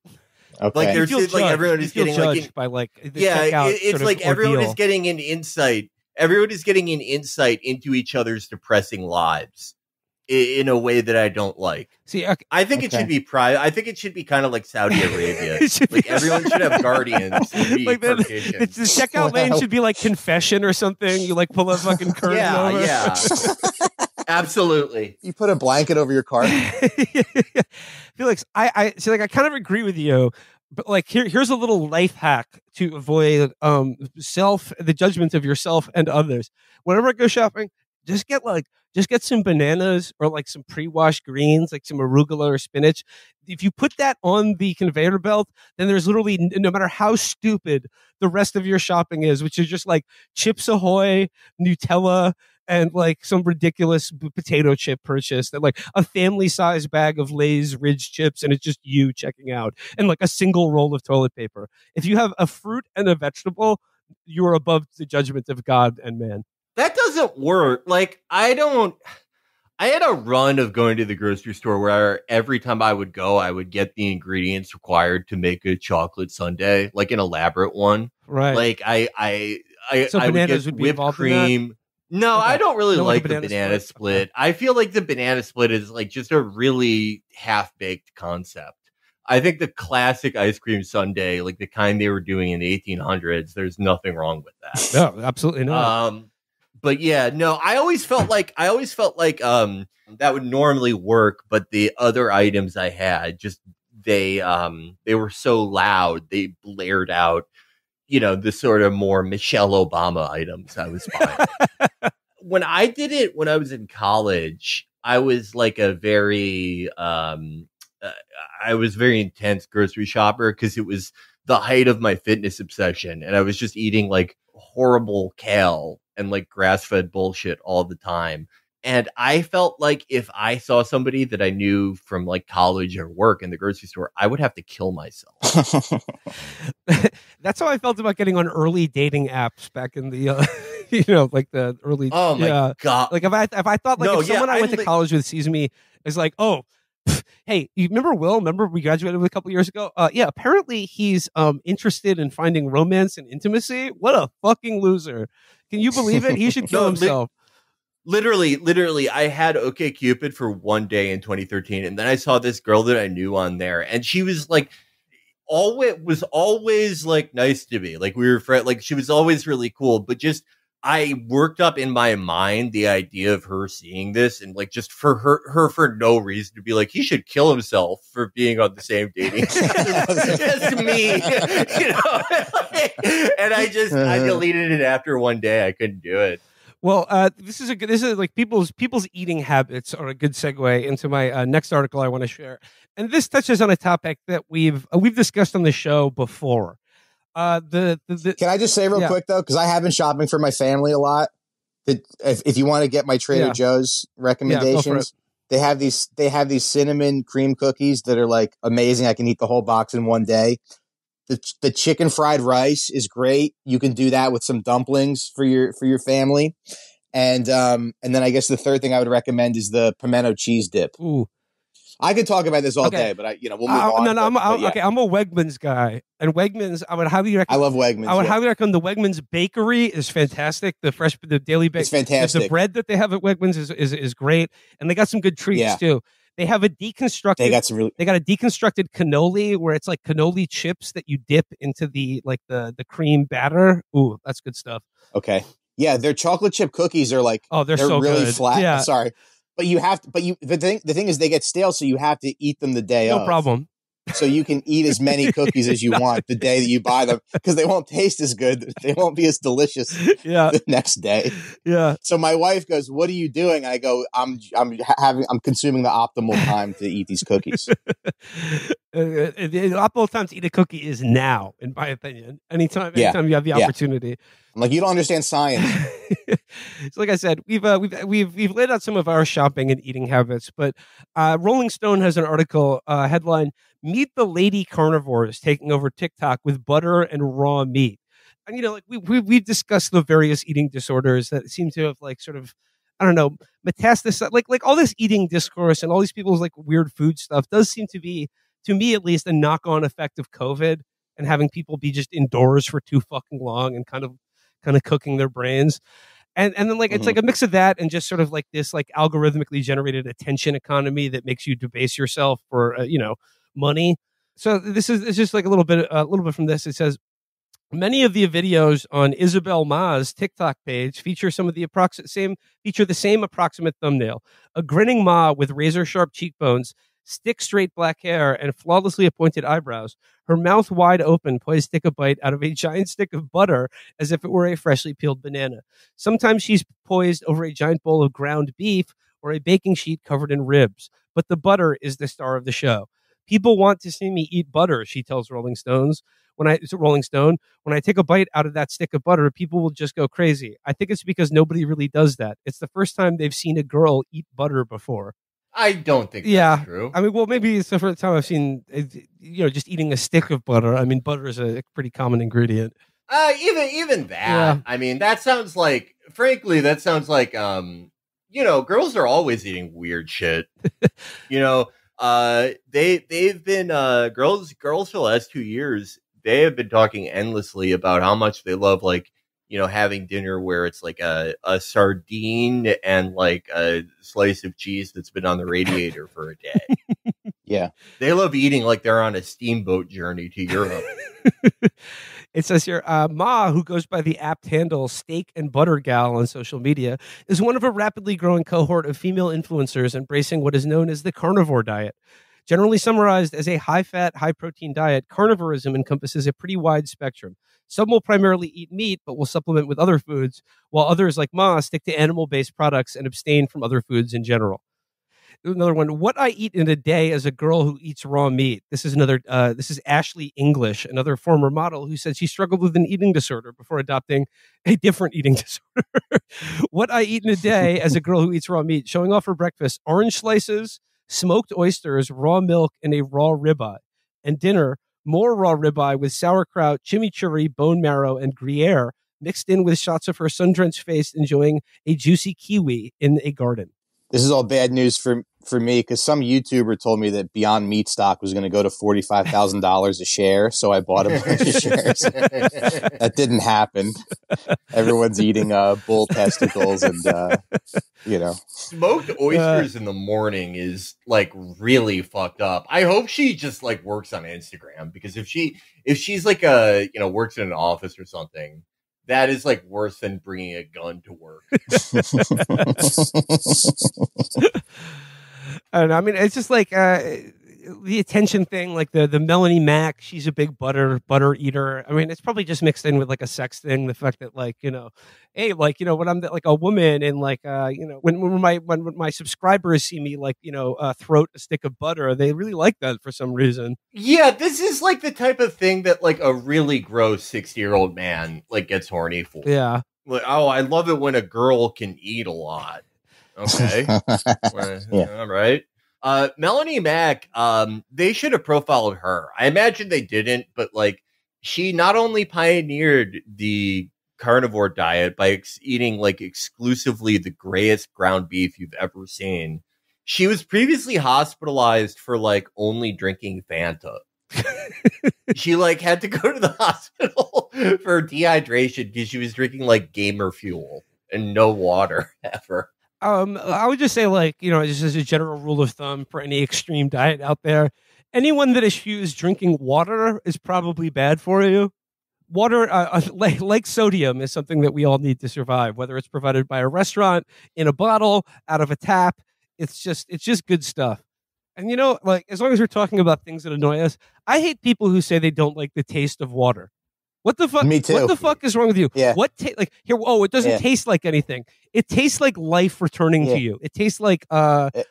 Okay. There's everyone is getting judged by it's like everyone is getting an insight. Everyone is getting an insight into each other's depressing lives in a way that I don't like. See, I think it should be private. I think it should be kind of like Saudi Arabia. Everyone should have guardians. The checkout lane should be like confession or something. You pull a fucking curtain over. Yeah. Absolutely. You put a blanket over your cart. Felix, I kind of agree with you. But here's a little life hack to avoid the judgment of yourself and others. Whenever I go shopping, just get some bananas or some pre-washed greens, like some arugula or spinach. If you put that on the conveyor belt, then there's literally, no matter how stupid the rest of your shopping is, which is just Chips Ahoy, Nutella, and some ridiculous potato chip purchase, that a family size bag of Lay's Ridge chips, and it's just you checking out, and a single roll of toilet paper. If you have a fruit and a vegetable, you are above the judgment of God and man. That doesn't work. I had a run of going to the grocery store where every time I would go, I would get the ingredients required to make a chocolate sundae, an elaborate one. Right. I would get would be whipped cream. No, Okay. I don't really You don't like like a the banana banana split? split. I feel like the banana split is like just a really half-baked concept. I think the classic ice cream sundae, like the kind they were doing in the 1800s, there's nothing wrong with that. No, absolutely not. But yeah, no, I always felt like that would normally work, but the other items I had just they were so loud, they blared out, the sort of more Michelle Obama items I was buying. When I did it when I was in college, I was like a very I was very intense grocery shopper because it was the height of my fitness obsession, and I was just eating like horrible kale and like grass-fed bullshit all the time. And I felt like if I saw somebody that I knew from like college or work in the grocery store, I would have to kill myself. That's how I felt about getting on early dating apps back in the, like the early. Oh my God. Like if I thought like if someone I went to college with sees me is like, oh, hey, you remember Will? Remember we graduated with a couple years ago? Yeah, apparently he's interested in finding romance and intimacy. What a fucking loser. Can you believe it? He should kill himself. Literally, I had OkCupid for one day in 2013, and then I saw this girl that I knew on there, and she was like, always like nice to me. Like we were friends. Like she was always really cool, but just I worked up in my mind the idea of her seeing this, and like just for her for no reason to be like, he should kill himself for being on the same dating as me, and I deleted it after one day. I couldn't do it. Well, this is like people's eating habits are a good segue into my next article I want to share, and this touches on a topic that we've discussed on the show before. Can I just say real quick though, because I have been shopping for my family a lot. If you want to get my Trader Joe's recommendations, they have these cinnamon cream cookies that are like amazing. I can eat the whole box in one day. The chicken fried rice is great. You can do that with some dumplings for your family. And then I guess the third thing I would recommend is the pimento cheese dip. Ooh. I could talk about this all day, but we'll move on. I'm a Wegmans guy, and Wegmans, I would highly recommend. I love Wegmans. I would highly recommend the Wegmans bakery is fantastic. The daily bake, it's fantastic. The bread that they have at Wegmans is great, and they got some good treats too. They have a deconstructed. They got a deconstructed cannoli where it's like cannoli chips that you dip into the cream batter. Ooh, that's good stuff. Okay, yeah, their chocolate chip cookies are like they're so really good. flat. Yeah. Sorry. But the thing is they get stale, so you have to eat them the day of. No problem. So you can eat as many cookies as you want the day that you buy them, because they won't taste as good. They won't be as delicious the next day. Yeah. So my wife goes, "What are you doing?" I go, "I'm consuming the optimal time to eat these cookies." The optimal time to eat a cookie is now, in my opinion. Anytime you have the opportunity. I'm like, you don't understand science. So like I said, we've laid out some of our shopping and eating habits, but Rolling Stone has an article headline: "Meet the lady carnivores taking over TikTok with butter and raw meat." And like we've discussed the various eating disorders that seem to have like sort of, I don't know, metastasized. Like all this eating discourse and all these people's like weird food stuff does seem to be, to me at least, a knock-on effect of COVID and having people be just indoors for too fucking long and kind of cooking their brains. And then like it's like a mix of that and just sort of like this like algorithmically generated attention economy that makes you debase yourself for money. So it's just like a little bit from this. It says many of the videos on Isabel Ma's TikTok page feature the same approximate thumbnail: a grinning Ma with razor sharp cheekbones, stick straight black hair, and flawlessly appointed eyebrows, her mouth wide open, poised to take a bite out of a giant stick of butter as if it were a freshly peeled banana. Sometimes she's poised over a giant bowl of ground beef or a baking sheet covered in ribs, but the butter is the star of the show. "People want to see me eat butter," she tells Rolling Stone. When I take a bite out of that stick of butter, people will just go crazy. I think it's because nobody really does that. It's the first time they've seen a girl eat butter before. I don't think that's true. I mean, well, maybe it's the first time I've seen, just eating a stick of butter. I mean, butter is a pretty common ingredient. Even that. Yeah. I mean, that sounds like girls are always eating weird shit. They've been girls for the last 2 years. They have been talking endlessly about how much they love like having dinner where it's like a sardine and like a slice of cheese that's been on the radiator for a day. Yeah. They love eating like they're on a steamboat journey to Europe. It says here, Ma, who goes by the apt handle Steak and Butter Gal on social media, is one of a rapidly growing cohort of female influencers embracing what is known as the carnivore diet. Generally summarized as a high-fat, high-protein diet, carnivorism encompasses a pretty wide spectrum. Some will primarily eat meat, but will supplement with other foods, while others, like Ma, stick to animal-based products and abstain from other foods in general. Another one, what I eat in a day as a girl who eats raw meat. This is Ashley English, another former model who said she struggled with an eating disorder before adopting a different eating disorder. What I eat in a day as a girl who eats raw meat, showing off for breakfast, orange slices, smoked oysters, raw milk, and a raw ribeye. And dinner, more raw ribeye with sauerkraut, chimichurri, bone marrow, and Gruyere, mixed in with shots of her sun-drenched face enjoying a juicy kiwi in a garden. This is all bad news for me because some YouTuber told me that Beyond Meat stock was going to go to $45,000 a share, so I bought a bunch of shares. That didn't happen. Everyone's eating bull testicles and smoked oysters in the morning is like really fucked up. I hope she just like works on Instagram, because if she's like works in an office or something, that is like worse than bringing a gun to work. I don't know. I mean, it's just like the attention thing, like the Melanie Mac, she's a big butter eater. I mean, it's probably just mixed in with like a sex thing. The fact that like, hey, like, when I'm like a woman and like, when my subscribers see me like, throat a stick of butter, they really like that for some reason. Yeah, this is like the type of thing that like a really gross 60-year-old man like gets horny for. Yeah. Like, oh, I love it when a girl can eat a lot. Okay. Yeah. All right. Melanie Mac, they should have profiled her. I imagine they didn't, but like she not only pioneered the carnivore diet by eating like exclusively the grayest ground beef you've ever seen. She was previously hospitalized for like only drinking Fanta. She like had to go to the hospital for dehydration because she was drinking like gamer fuel and no water ever. I would just say, like, just as a general rule of thumb for any extreme diet out there, anyone that eschews drinking water is probably bad for you. Water, like sodium, is something that we all need to survive, whether it's provided by a restaurant, in a bottle, out of a tap. It's just good stuff. And, like, as long as we're talking about things that annoy us, I hate people who say they don't like the taste of water. What the fuck? Me too. What the fuck is wrong with you? Yeah. It doesn't taste like anything. It tastes like life returning to you. It tastes like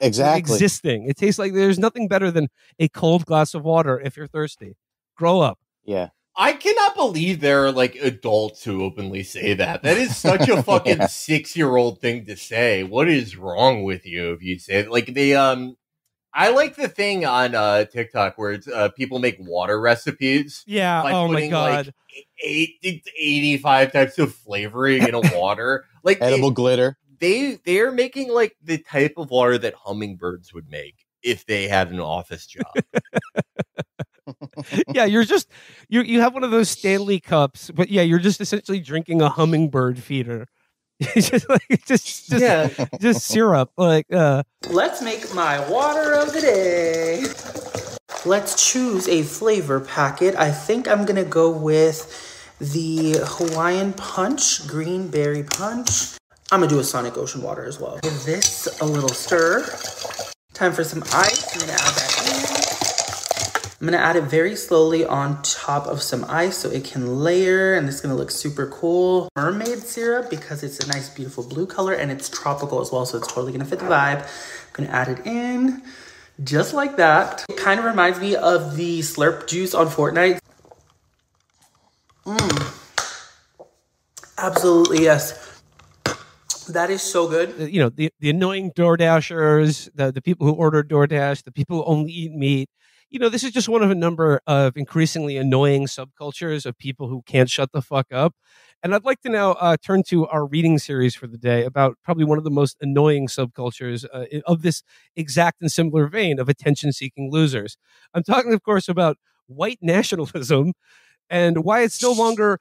exactly existing. It tastes like there's nothing better than a cold glass of water if you're thirsty. Grow up. Yeah. I cannot believe there are like adults who openly say that. That is such a fucking 6-year-old thing to say. What is wrong with you if you say it? Like I like the thing on TikTok where it's people make water recipes. Yeah. Oh my god. Like 85 types of flavoring in a water. Like edible glitter. They're making like the type of water that hummingbirds would make if they had an office job. Yeah, you have one of those Stanley cups, but yeah, you're just essentially drinking a hummingbird feeder. just syrup. Like Let's make my water of the day. Let's choose a flavor packet. I think I'm gonna go with the Hawaiian Punch, Green Berry Punch. I'm gonna do a Sonic Ocean water as well. Give this a little stir. Time for some ice. I'm gonna add that in. I'm gonna add it very slowly on top of some ice so it can layer, and it's gonna look super cool. Mermaid syrup, because it's a nice, beautiful blue color, and it's tropical as well, so it's totally gonna fit the vibe. I'm gonna add it in, just like that. It kind of reminds me of the Slurp juice on Fortnite. Absolutely, yes. That is so good. The annoying DoorDashers, the people who order DoorDash, the people who only eat meat. This is just one of a number of increasingly annoying subcultures of people who can't shut the fuck up. And I'd like to now turn to our reading series for the day about probably one of the most annoying subcultures of this exact and similar vein of attention-seeking losers. I'm talking, of course, about white nationalism. and why it's no longer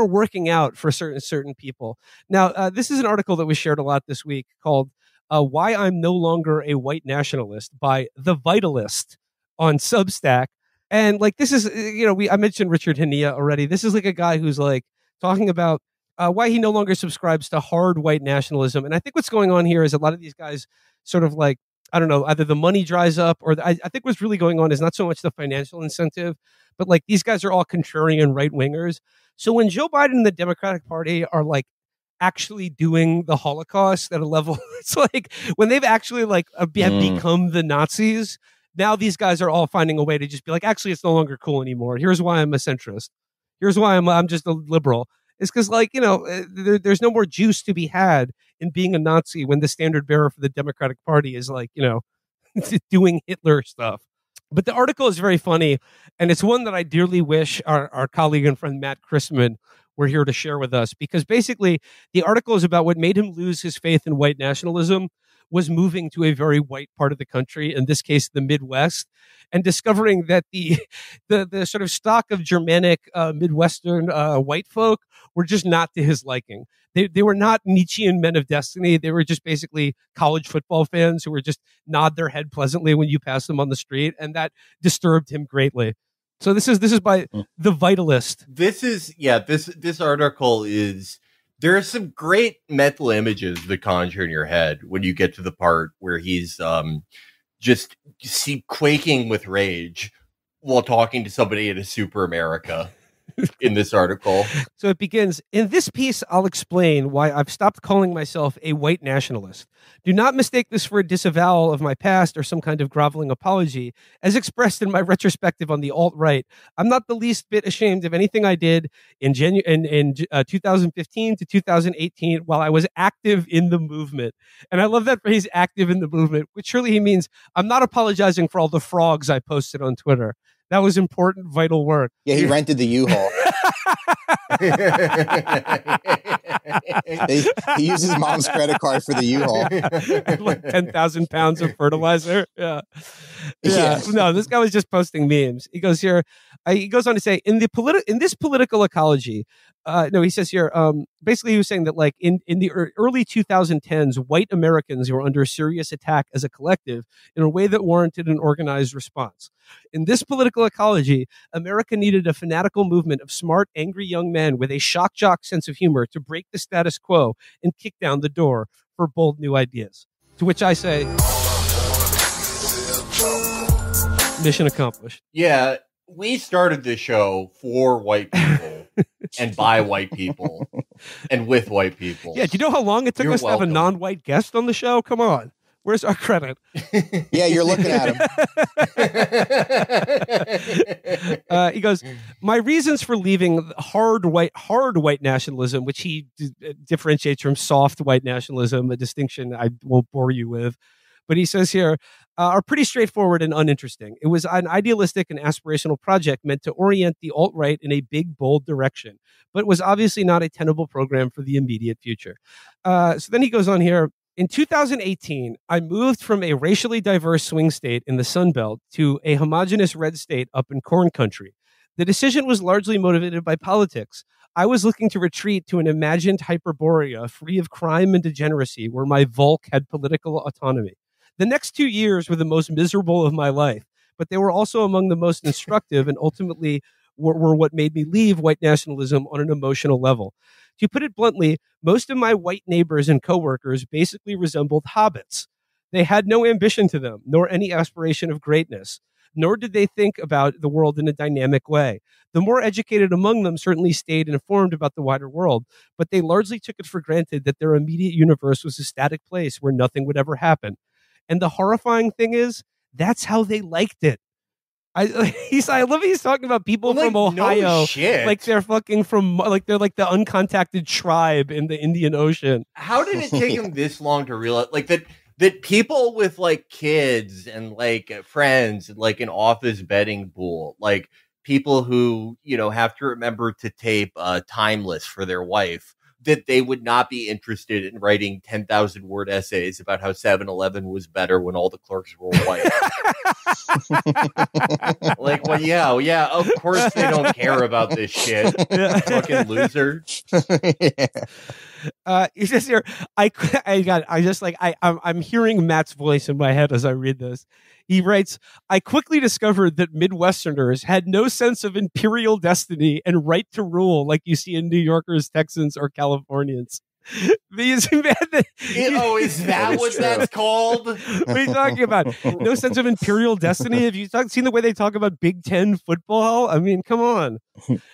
working out for certain people. Now, this is an article that was shared a lot this week called "Why I'm No Longer a White Nationalist" by The Vitalist on Substack. And like, this is, I mentioned Richard Hania already. This is like a guy who's like talking about why he no longer subscribes to hard white nationalism. And I think what's going on here is a lot of these guys sort of like, I don't know, either the money dries up or I think what's really going on is not so much the financial incentive, but like these guys are all contrarian right wingers. So when Joe Biden and the Democratic Party are like actually doing the Holocaust at a level, it's like when they've actually like have become the Nazis, now these guys are all finding a way to just be like, actually, it's no longer cool anymore. Here's why I'm a centrist. Here's why I'm just a liberal. It's because, like, there's no more juice to be had in being a Nazi when the standard bearer for the Democratic Party is like, doing Hitler stuff. But the article is very funny, and it's one that I dearly wish our colleague and friend Matt Chrisman were here to share with us, because basically the article is about what made him lose his faith in white nationalism was moving to a very white part of the country, in this case, the Midwest, and discovering that the sort of stock of Germanic Midwestern white folk were just not to his liking. They were not Nietzschean men of destiny. They were just basically college football fans who were just nod their head pleasantly when you pass them on the street, and that disturbed him greatly. So this is by The Vitalist. This article is. There are some great mental images that conjure in your head when you get to the part where he's just quaking with rage while talking to somebody in a super America in this article. So it begins, in this piece, I'll explain why I've stopped calling myself a white nationalist. Do not mistake this for a disavowal of my past or some kind of groveling apology. As expressed in my retrospective on the alt-right, I'm not the least bit ashamed of anything I did in 2015 to 2018 while I was active in the movement. And I love that phrase, active in the movement, which surely he means I'm not apologizing for all the frogs I posted on Twitter. That was important, vital work. Yeah, he rented the U-Haul. he used his mom's credit card for the U-Haul. Like 10,000 pounds of fertilizer. Yeah. No, this guy was just posting memes. He goes here. He goes on to say, in this political ecology, he says here, basically he was saying that like in the early 2010s, white Americans were under serious attack as a collective in a way that warranted an organized response. In this political ecology, America needed a fanatical movement of smart, angry young men with a shock jock sense of humor to break the status quo and kick down the door for bold new ideas. To which I say, mission accomplished. Yeah, we started this show for white people and by white people and with white people. Yeah, do you know how long it took us to have a non-white guest on the show? Come on. Where's our credit? Yeah, you're looking at him. He goes, my reasons for leaving hard white nationalism, which he differentiates from soft white nationalism, a distinction I won't bore you with. But he says here, are pretty straightforward and uninteresting. It was an idealistic and aspirational project meant to orient the alt-right in a big, bold direction, but was obviously not a tenable program for the immediate future. So then he goes on here. In 2018, I moved from a racially diverse swing state in the Sun Belt to a homogenous red state up in corn country. The decision was largely motivated by politics. I was looking to retreat to an imagined Hyperborea free of crime and degeneracy where my Volk had political autonomy. The next 2 years were the most miserable of my life, but they were also among the most instructive and ultimately were what made me leave white nationalism on an emotional level. To put it bluntly, most of my white neighbors and coworkers basically resembled hobbits. They had no ambition to them, nor any aspiration of greatness, nor did they think about the world in a dynamic way. The more educated among them certainly stayed informed about the wider world, but they largely took it for granted that their immediate universe was a static place where nothing would ever happen. And the horrifying thing is, that's how they liked it. I love he's talking about people from Ohio, no shit. like they're fucking from, like they're like the uncontacted tribe in the Indian Ocean. How did it take him this long to realize, like that people with like kids and like friends and like an office betting pool, like people who have to remember to tape Timeless for their wife, that they would not be interested in writing 10,000 word essays about how 7-Eleven was better when all the clerks were white. Like, well, yeah, of course they don't care about this shit. Fucking loser. He says here, I'm hearing Matt's voice in my head as I read this. He writes, I quickly discovered that Midwesterners had no sense of imperial destiny and right to rule like you see in New Yorkers, Texans, or Californians. Is that what that's called? What are you talking about? No sense of imperial destiny? Have you seen the way they talk about Big Ten football? I mean, come on.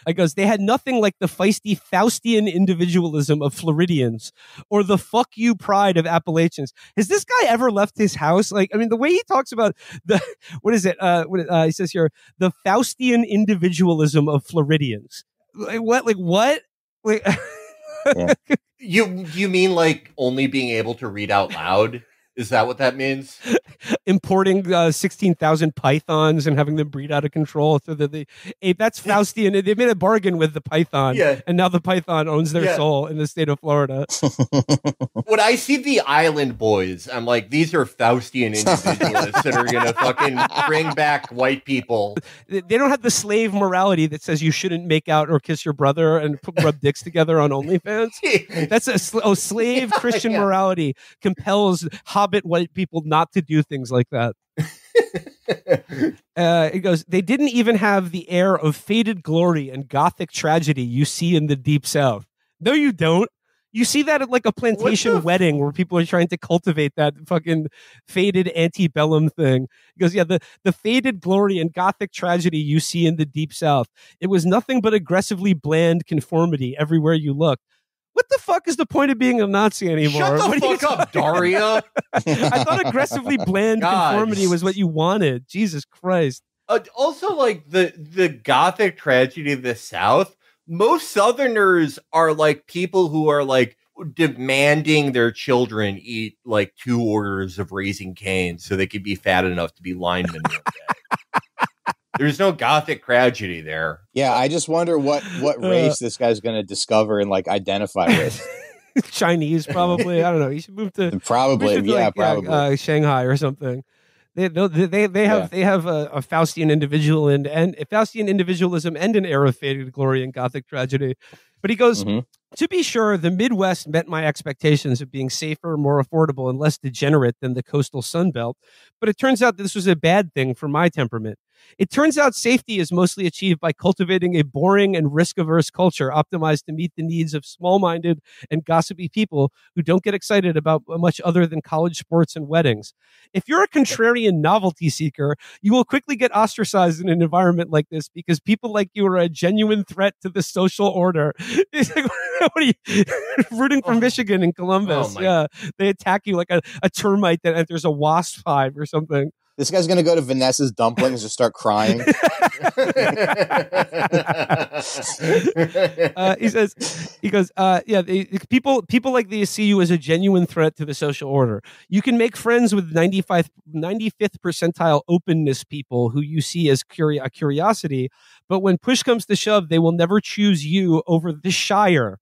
I goes, they had nothing like the feisty Faustian individualism of Floridians or the fuck you pride of Appalachians. Has this guy ever left his house? Like, I mean, the way he talks about he says here, the Faustian individualism of Floridians. Like, what? Like, what? Like, Yeah. You mean like only being able to read out loud? Is that what that means? Importing 16,000 pythons and having them breed out of control. So that that's Faustian. They made a bargain with the python, and now the python owns their soul in the state of Florida. When I see the Island Boys, I'm like, these are Faustian individualists that are going to fucking bring back white people. They don't have the slave morality that says you shouldn't make out or kiss your brother and rub dicks together on OnlyFans. That's a slave Christian morality compels hobbit white people not to do things like that. It goes, they didn't even have the air of faded glory and gothic tragedy you see in the Deep South. No, you don't. You see that at like a plantation wedding where people are trying to cultivate that fucking faded antebellum thing. He goes, yeah, the faded glory and gothic tragedy you see in the Deep South. It was nothing but aggressively bland conformity everywhere you look. What the fuck is the point of being a Nazi anymore? Shut the fuck up, Daria. I thought aggressively bland conformity was what you wanted. Jesus Christ. Also, like the gothic tragedy of the South, most Southerners are like people who are like demanding their children eat like 2 orders of Raising Cane's so they could be fat enough to be linemen one day. There's no gothic tragedy there. Yeah, I just wonder what race this guy's going to discover and like identify with. Chinese, probably. I don't know. You should move to probably, probably Shanghai or something. They have a Faustian Faustian individualism and an era of faded glory and gothic tragedy. But he goes, to be sure, the Midwest met my expectations of being safer, more affordable, and less degenerate than the coastal Sunbelt. But it turns out this was a bad thing for my temperament. It turns out safety is mostly achieved by cultivating a boring and risk-averse culture optimized to meet the needs of small-minded and gossipy people who don't get excited about much other than college sports and weddings. If you're a contrarian novelty seeker, you will quickly get ostracized in an environment like this because people like you are a genuine threat to the social order. It's like, what are you rooting for Michigan and Columbus? They attack you like a termite that enters a wasp hive or something. This guy's going to go to Vanessa's dumplings and start crying. He goes, people like these see you as a genuine threat to the social order. You can make friends with 95th percentile openness people who you see as a curiosity, but when push comes to shove, they will never choose you over the Shire.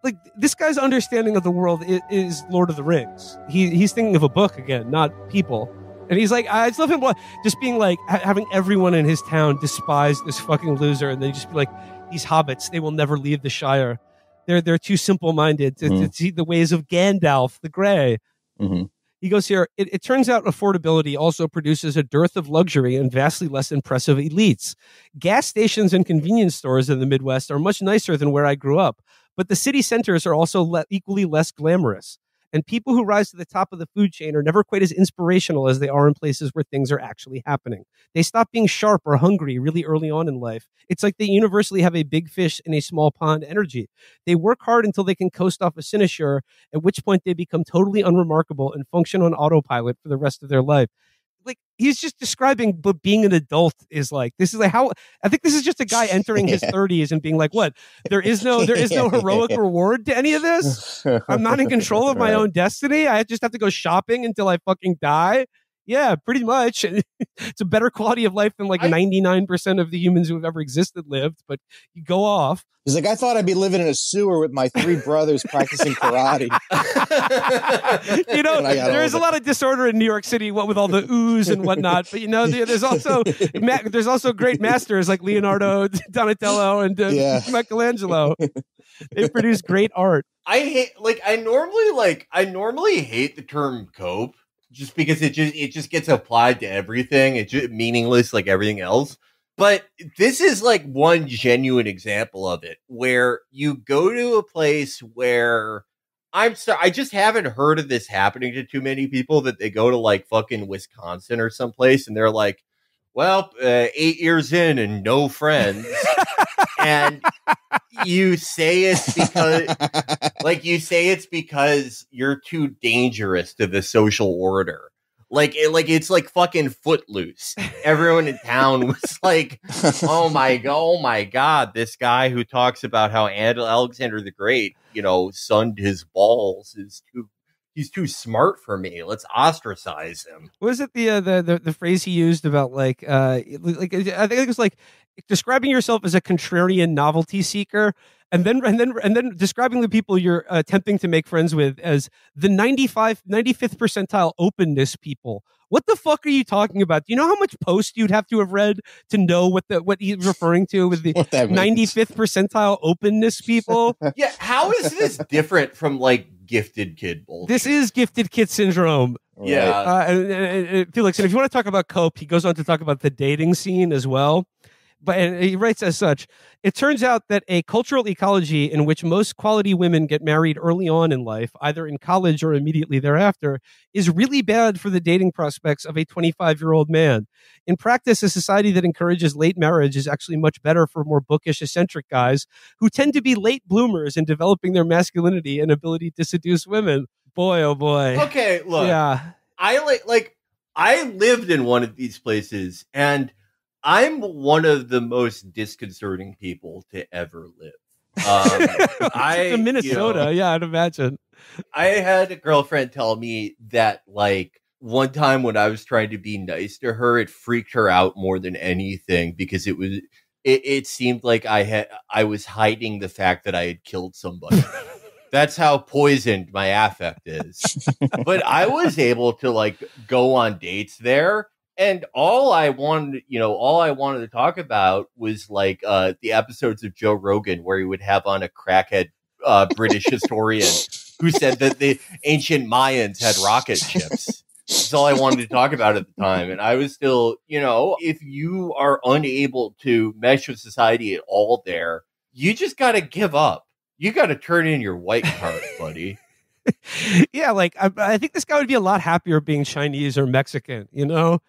Like this guy's understanding of the world is Lord of the Rings. He's thinking of a book again, not people. And he's like, I just love him just being like, having everyone in his town despise this fucking loser. And they just be like, these hobbits, they will never leave the Shire. They're too simple-minded to see the ways of Gandalf the Grey. Mm-hmm. He goes here, it turns out affordability also produces a dearth of luxury and vastly less impressive elites. Gas stations and convenience stores in the Midwest are much nicer than where I grew up, but the city centers are also equally less glamorous. And people who rise to the top of the food chain are never quite as inspirational as they are in places where things are actually happening. They stop being sharp or hungry really early on in life. It's like they universally have a big fish in a small pond energy. They work hard until they can coast off a cynosure, at which point they become totally unremarkable and function on autopilot for the rest of their life. Like, he's just describing what being an adult is like. This is like how I think this is just a guy entering his 30s and being like, what? There is no heroic reward to any of this. I'm not in control of my own destiny. I just have to go shopping until I fucking die. Yeah, pretty much. It's a better quality of life than like 99% of the humans who have ever existed lived, but you go off. He's like, I thought I'd be living in a sewer with my 3 brothers practicing karate. You know, there's a lot of disorder in New York City, what with all the ooze and whatnot. But, you know, there's also great masters like Leonardo, Donatello, and Michelangelo. They produce great art. I normally hate the term cope just because it just gets applied to everything. It's just meaningless like everything else. But this is like one genuine example of it, where you go to a place where I just haven't heard of this happening to too many people, that they go to like fucking Wisconsin or someplace and they're like, well, 8 years in and no friends. And you say it's because you're too dangerous to the social order. It's like fucking Footloose. Everyone in town was like, oh my God, this guy who talks about how Alexander the Great, you know, sunned his balls he's too smart for me. Let's ostracize him. What was it the phrase he used about I think it was like describing yourself as a contrarian novelty seeker, and then describing the people you're attempting to make friends with as the 95th percentile openness people. What the fuck are you talking about? Do you know how much post you'd have to have read to know what he's referring to with the 95th percentile openness people? Yeah, how is this different from like gifted kid bullshit? This is gifted kid syndrome. Yeah. And Felix, and if you want to talk about cope, he goes on to talk about the dating scene as well. And he writes as such, it turns out that a cultural ecology in which most quality women get married early on in life, either in college or immediately thereafter, is really bad for the dating prospects of a 25-year-old man. In practice, a society that encourages late marriage is actually much better for more bookish, eccentric guys who tend to be late bloomers in developing their masculinity and ability to seduce women. Boy, oh boy. Okay, look. Yeah. I lived in one of these places, and I'm one of the most disconcerting people to ever live. In Minnesota, I'd imagine. I had a girlfriend tell me that, like, one time when I was trying to be nice to her, it freaked her out more than anything because it seemed like I was hiding the fact that I had killed somebody. That's how poisoned my affect is. But I was able to like go on dates there. And all I wanted to talk about was like the episodes of Joe Rogan where he would have on a crackhead British historian who said that the ancient Mayans had rocket ships. That's all I wanted to talk about at the time. And I was still, if you are unable to mesh with society at all there, you just got to give up. You got to turn in your white card, buddy. Yeah, like I think this guy would be a lot happier being Chinese or Mexican,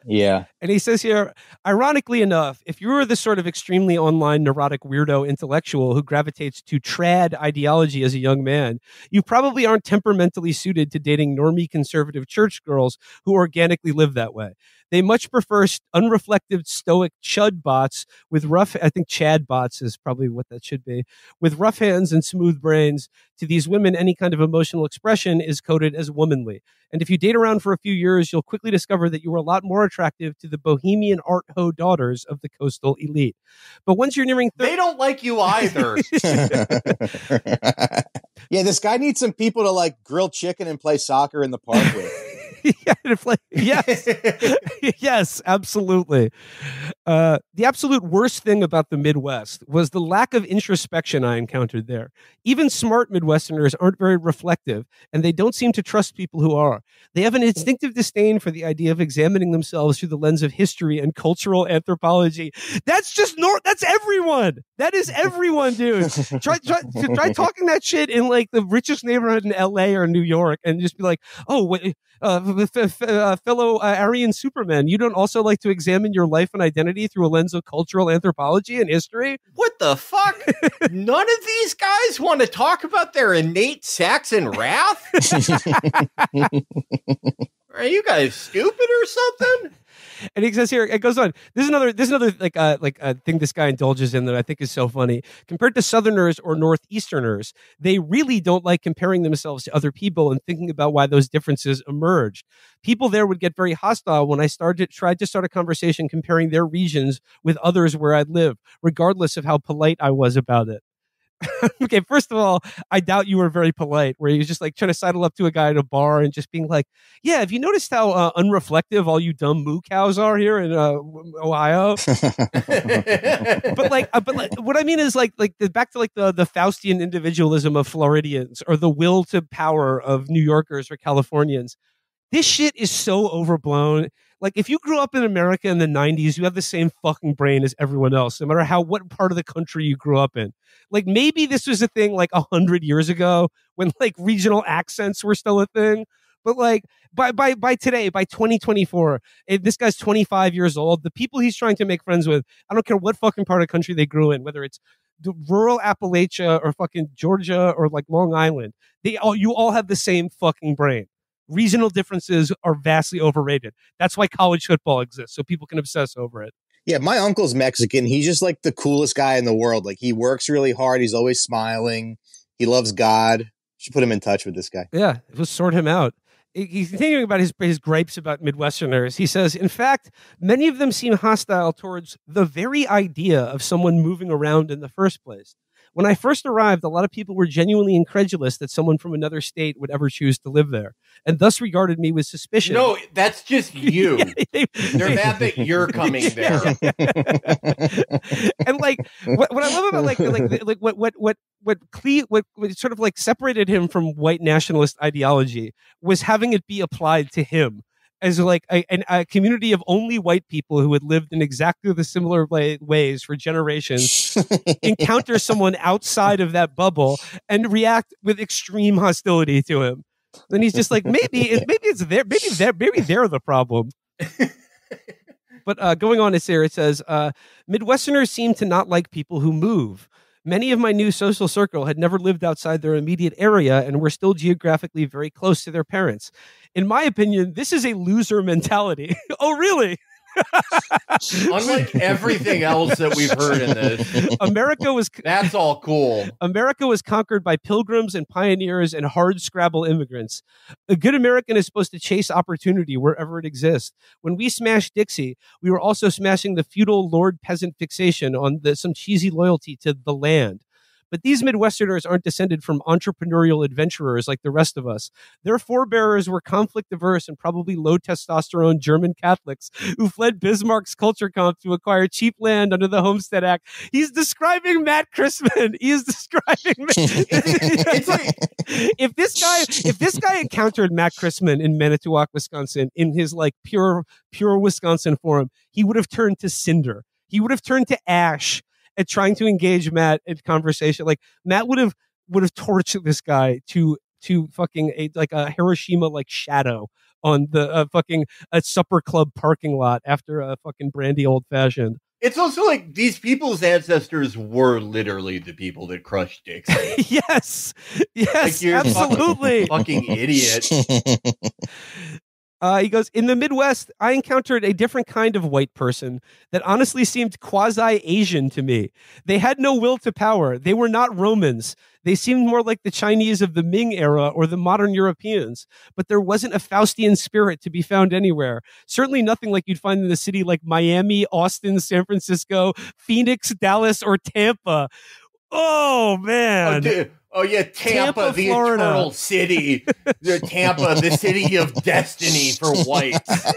Yeah. And he says here, ironically enough, if you were the sort of extremely online neurotic weirdo intellectual who gravitates to trad ideology as a young man, you probably aren't temperamentally suited to dating normie conservative church girls who organically live that way. They much prefer unreflective, stoic chud bots with I think Chad bots is probably what that should be, with rough hands and smooth brains. To these women, any kind of emotional expression is coded as womanly. And if you date around for a few years, you'll quickly discover that you are a lot more attractive to the bohemian art ho daughters of the coastal elite. But once you're nearing they don't like you either. Yeah, this guy needs some people to like grill chicken and play soccer in the park with. Yes, yes, absolutely. The absolute worst thing about the Midwest was the lack of introspection I encountered there. Even smart Midwesterners aren't very reflective, and they don't seem to trust people who are. They have an instinctive disdain for the idea of examining themselves through the lens of history and cultural anthropology. That's just that's everyone. That is everyone, dude. Try talking that shit in like the richest neighborhood in LA or New York, and just be like, oh, fellow Aryan Superman, you don't also like to examine your life and identity through a lens of cultural anthropology and history? What the fuck? None of these guys want to talk about their innate Saxon wrath? Are you guys stupid or something? And he says here, it goes on. This is another like thing this guy indulges in that I think is so funny. Compared to Southerners or Northeasterners, they really don't like comparing themselves to other people and thinking about why those differences emerged. People there would get very hostile when I tried to start a conversation comparing their regions with others where I'd live, regardless of how polite I was about it. Okay, first of all, I doubt you were very polite, where you was just like trying to sidle up to a guy at a bar and just being like, yeah, have you noticed how unreflective all you dumb moo cows are here in Ohio? but like what I mean is back to like the Faustian individualism of Floridians or the will to power of New Yorkers or Californians. This shit is so overblown. Like, if you grew up in America in the 90s, you have the same fucking brain as everyone else, no matter what part of the country you grew up in. Like, maybe this was a thing like 100 years ago when like regional accents were still a thing. But like by today, by 2024, if this guy's 25 years old, the people he's trying to make friends with, I don't care what fucking part of the country they grew in, whether it's rural Appalachia or fucking Georgia or like Long Island, you all have the same fucking brain. Regional differences are vastly overrated. That's why college football exists, so people can obsess over it. Yeah, my uncle's Mexican. He's just like the coolest guy in the world. Like, he works really hard. He's always smiling. He loves God. You should put him in touch with this guy. Yeah, let's sort him out. He's thinking about his gripes about Midwesterners. He says, in fact, many of them seem hostile towards the very idea of someone moving around in the first place. When I first arrived, a lot of people were genuinely incredulous that someone from another state would ever choose to live there, and thus regarded me with suspicion. No, that's just you. They're mad that you're coming there. And like, what I love about what sort of like separated him from white nationalist ideology was having it be applied to him as like a community of only white people who had lived in exactly the similar ways for generations encounter someone outside of that bubble and react with extreme hostility to him. Then he's just like, maybe they're the problem. But going on to here, it says, Midwesterners seem to not like people who move. Many of my new social circle had never lived outside their immediate area and were still geographically very close to their parents. In my opinion, this is a loser mentality. Oh, really? Unlike everything else that we've heard in this, that's all cool. America was conquered by pilgrims and pioneers and hard scrabble immigrants. A good American is supposed to chase opportunity wherever it exists. When we smashed Dixie, we were also smashing the feudal lord-peasant fixation on some cheesy loyalty to the land. But these Midwesterners aren't descended from entrepreneurial adventurers like the rest of us. Their forebearers were conflict-averse and probably low-testosterone German Catholics who fled Bismarck's culture camp to acquire cheap land under the Homestead Act. He's describing Matt Christman. He is describing. It's like, if this guy encountered Matt Christman in Manitowoc, Wisconsin, in his like pure Wisconsin form, he would have turned to cinder. He would have turned to ash. At trying to engage Matt in conversation, like Matt would have torched this guy to fucking a Hiroshima like shadow on the fucking supper club parking lot after a fucking brandy old fashioned. It's also like these people's ancestors were literally the people that crushed Dixie. Yes, like you're absolutely fucking idiot. He goes, in the Midwest, I encountered a different kind of white person that honestly seemed quasi-Asian to me. They had no will to power. They were not Romans. They seemed more like the Chinese of the Ming era or the modern Europeans. But there wasn't a Faustian spirit to be found anywhere. Certainly nothing like you'd find in a city like Miami, Austin, San Francisco, Phoenix, Dallas, or Tampa. Oh, man. Oh, yeah, Tampa, the Florida. Eternal city. Tampa, the city of destiny for whites.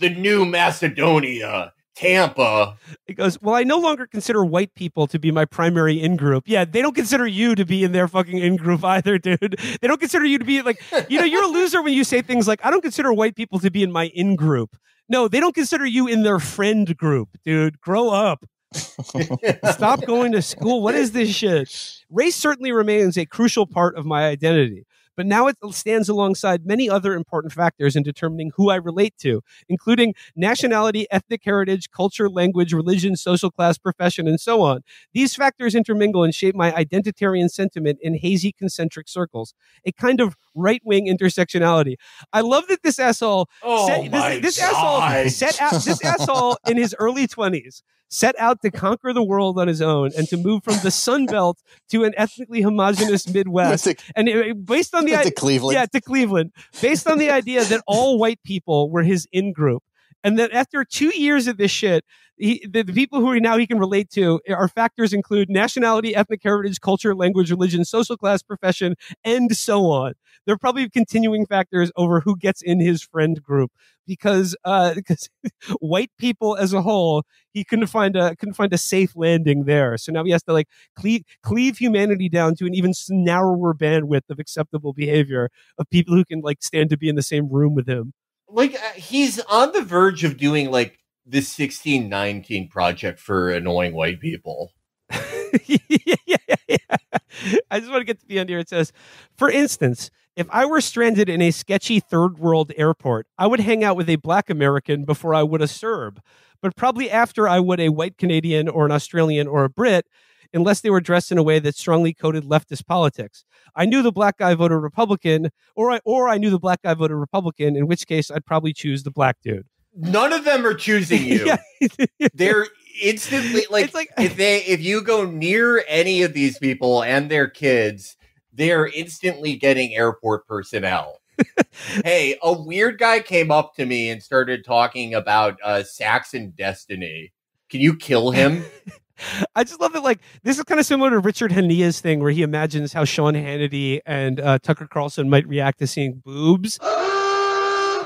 The new Macedonia. Tampa. It goes, well, I no longer consider white people to be my primary in-group. Yeah, they don't consider you to be in their fucking in-group either, dude. They don't consider you to be like, you're a loser when you say things like, I don't consider white people to be in my in-group. No, they don't consider you in their friend group, dude. Grow up. Stop going to school. What is this shit? Race certainly remains a crucial part of my identity, but now it stands alongside many other important factors in determining who I relate to, including nationality, ethnic heritage, culture, language, religion, social class, profession, and so on. These factors intermingle and shape my identitarian sentiment in hazy concentric circles, a kind of right-wing intersectionality. I love that this asshole this asshole in his early 20s set out to conquer the world on his own and to move from the Sun Belt to an ethnically homogenous Midwest. Based on the Cleveland. to Cleveland, based on the idea that all white people were his in-group. And that after 2 years of this shit, the people who he can relate to are factors include nationality, ethnic heritage, culture, language, religion, social class, profession, and so on. There are probably continuing factors over who gets in his friend group because white people as a whole, he couldn't find a safe landing there. So now he has to like cleave humanity down to an even narrower bandwidth of acceptable behavior of people who can like stand to be in the same room with him. Like he's on the verge of doing like the 1619 project for annoying white people. yeah. I just want to get to the end here. It says, for instance, if I were stranded in a sketchy third world airport, I would hang out with a black American before I would a Serb, but probably after I would a white Canadian or an Australian or a Brit, unless they were dressed in a way that strongly coded leftist politics. I knew the black guy voted Republican, or I knew the black guy voted Republican, in which case I'd probably choose the black dude. None of them are choosing you. They're instantly like if you go near any of these people and their kids, they're instantly getting airport personnel. Hey, a weird guy came up to me and started talking about Saxon destiny. Can you kill him? I just love that. Like, this is kind of similar to Richard Hania's thing, where he imagines how Sean Hannity and Tucker Carlson might react to seeing boobs.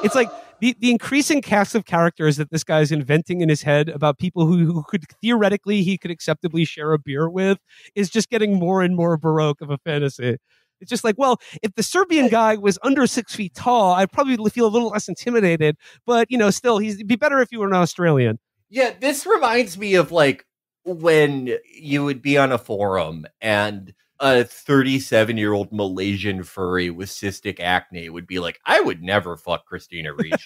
It's like the increasing cast of characters that this guy is inventing in his head about people who could theoretically he could acceptably share a beer with is just getting more and more baroque of a fantasy. It's just like, well, if the Serbian guy was under 6 feet tall, I'd probably feel a little less intimidated. But, still, it'd be better if you were an Australian. Yeah, this reminds me of like when you would be on a forum and a 37-year-old Malaysian furry with cystic acne would be like, I would never fuck Christina Ricci.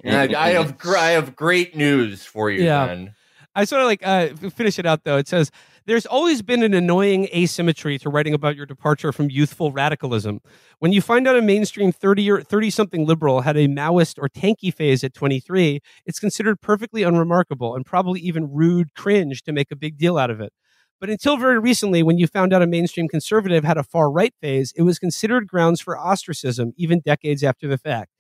And I have great news for you, man. I sort of like finish it out, though. It says, there's always been an annoying asymmetry to writing about your departure from youthful radicalism. When you find out a mainstream 30-something liberal had a Maoist or tanky phase at 23, it's considered perfectly unremarkable and probably even rude cringe to make a big deal out of it. But until very recently, when you found out a mainstream conservative had a far-right phase, it was considered grounds for ostracism, even decades after the fact.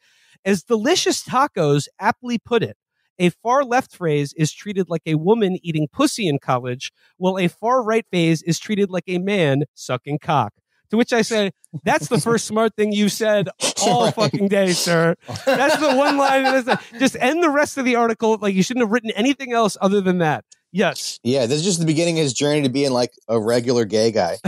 As Delicious Tacos aptly put it, a far-left phase is treated like a woman eating pussy in college, while a far-right phase is treated like a man sucking cock. To which I say, that's the first smart thing you said all fucking day, sir. That's the one line. Just end the rest of the article. Like, you shouldn't have written anything else other than that. Yes. Yeah, this is just the beginning of his journey to being like a regular gay guy.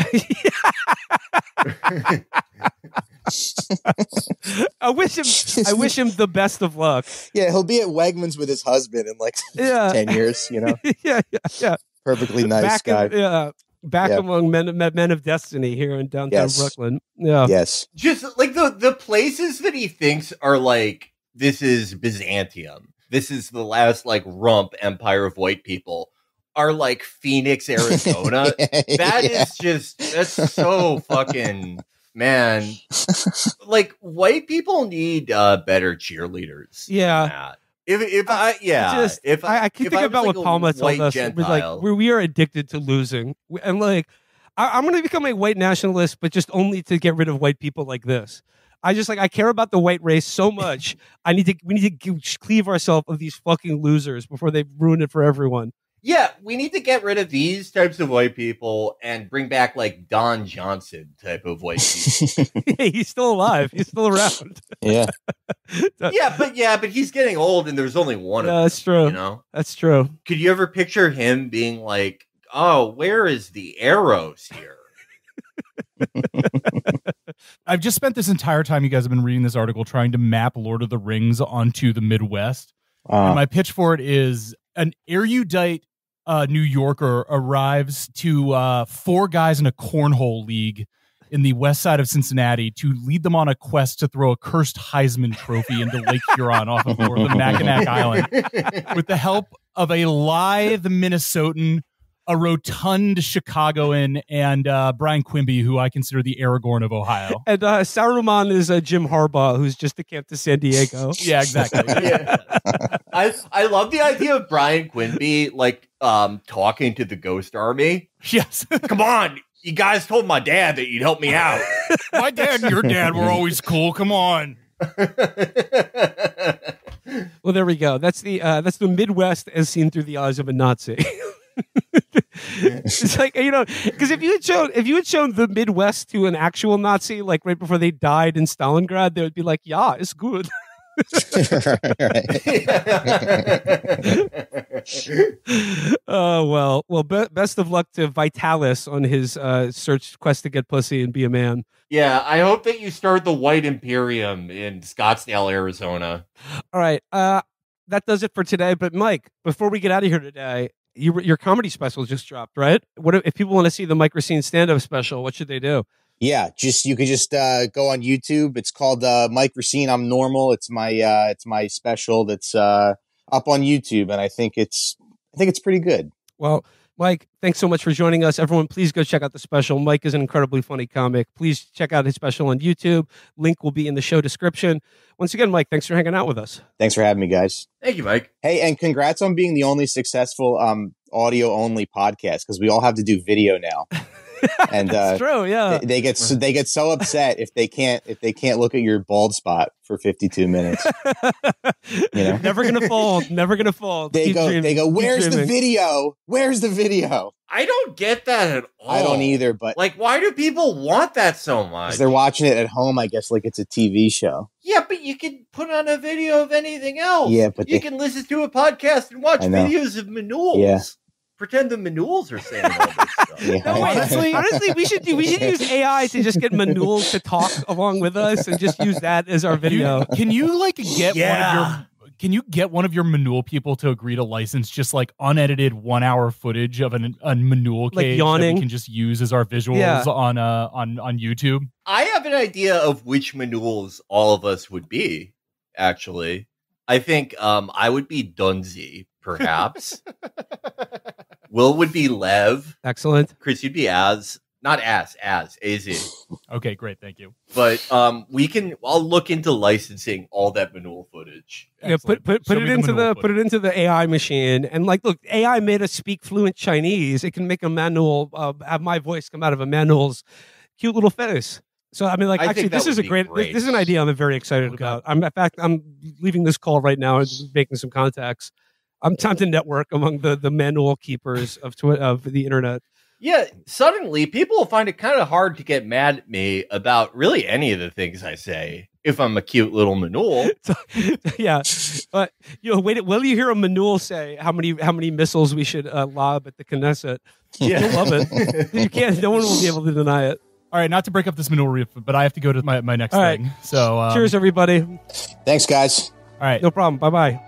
I wish him the best of luck. Yeah, he'll be at Wegmans with his husband in like 10 years, Yeah. Perfectly nice guy. Back among men of destiny here in downtown Brooklyn. Yeah. Yes. Just like the places that he thinks are like, this is Byzantium. This is the last like rump empire of white people. Are like Phoenix, Arizona. That's so fucking, man. Like, white people need better cheerleaders. Yeah. I keep thinking about what Palma told us. It was like, we are addicted to losing. And like, I'm going to become a white nationalist, but just only to get rid of white people like this. I care about the white race so much. We need to cleave ourselves of these fucking losers before they ruin it for everyone. Yeah, we need to get rid of these types of white people and bring back like Don Johnson type of white people. Hey, he's still alive. He's still around. Yeah. but he's getting old and there's only one of them. That's true. That's true. Could you ever picture him being like, oh, where is the arrows here? I've just spent this entire time you guys have been reading this article trying to map Lord of the Rings onto the Midwest. And my pitch for it is an erudite New Yorker arrives to 4 guys in a cornhole league in the west side of Cincinnati to lead them on a quest to throw a cursed Heisman Trophy into Lake Huron off of northern Mackinac Island with the help of a lithe Minnesotan, a rotund Chicagoan, and Brian Quimby, who I consider the Aragorn of Ohio. And Saruman is Jim Harbaugh, who's just decamped to San Diego. Yeah, exactly. Yeah. I love the idea of Brian Quimby like talking to the Ghost Army. Yes. Come on, you guys told my dad that you'd help me out. My dad and your dad were always cool. Come on. Well, there we go. That's the Midwest as seen through the eyes of a Nazi. It's like, because if you had shown the Midwest to an actual Nazi, like right before they died in Stalingrad, they would be like, yeah, it's good. Oh, well, best of luck to Vitalis on his quest to get pussy and be a man. Yeah, I hope that you start the White Imperium in Scottsdale, Arizona. All right, that does it for today. But Mike, before we get out of here today, your comedy special just dropped, right? What if people want to see the Mike Recine stand-up special? What should they do? Yeah, you could just go on YouTube. It's called Mike Recine, I'm Normal. It's my special that's up on YouTube, and I think it's pretty good. Well, Mike, thanks so much for joining us. Everyone, please go check out the special. Mike is an incredibly funny comic. Please check out his special on YouTube. Link will be in the show description. Once again, Mike, thanks for hanging out with us. Thanks for having me, guys. Thank you, Mike. Hey, and congrats on being the only successful audio only podcast, because we all have to do video now. And that's true, yeah. They get so upset if they can't look at your bald spot for 52 minutes. Never gonna fold. They go, where's the video? Where's the video? I don't get that at all. I don't either, but like, why do people want that so much? Because they're watching it at home, I guess, like it's a TV show. Yeah, but you can put on a video of anything else. Yeah, but you can listen to a podcast and watch videos of manuals. Yeah. Pretend the manuals are saying all this stuff. Yeah. No, honestly, we should use AI to just get manuals to talk along with us and just use that as our video. Can you get one of your Manul people to agree to license just like unedited 1 hour footage of a Manul cage that we can just use as our visuals on YouTube? I have an idea of which manuals all of us would be. Actually, I think I would be Dunzy, perhaps. Will would be Lev. Excellent. Chris, you'd be Az. Okay, great, thank you. But I'll look into licensing all that Manul footage. Yeah, put it into the AI machine, and like, look, AI made us speak fluent Chinese. It can make a manual have my voice come out of a manual's cute little face. So I mean, like, actually, this is this is an idea I'm very excited about. I'm leaving this call right now and making some contacts. I'm time to network among the manual keepers of the internet. Yeah, suddenly people will find it kind of hard to get mad at me about really any of the things I say if I'm a cute little Manul. Yeah, but will you hear a Manul say how many missiles we should lob at the Knesset? Yeah, you'll love it. You can't. No one will be able to deny it. All right, not to break up this Manul riff, but I have to go to my next thing. So cheers, everybody. Thanks, guys. All right, no problem. Bye bye.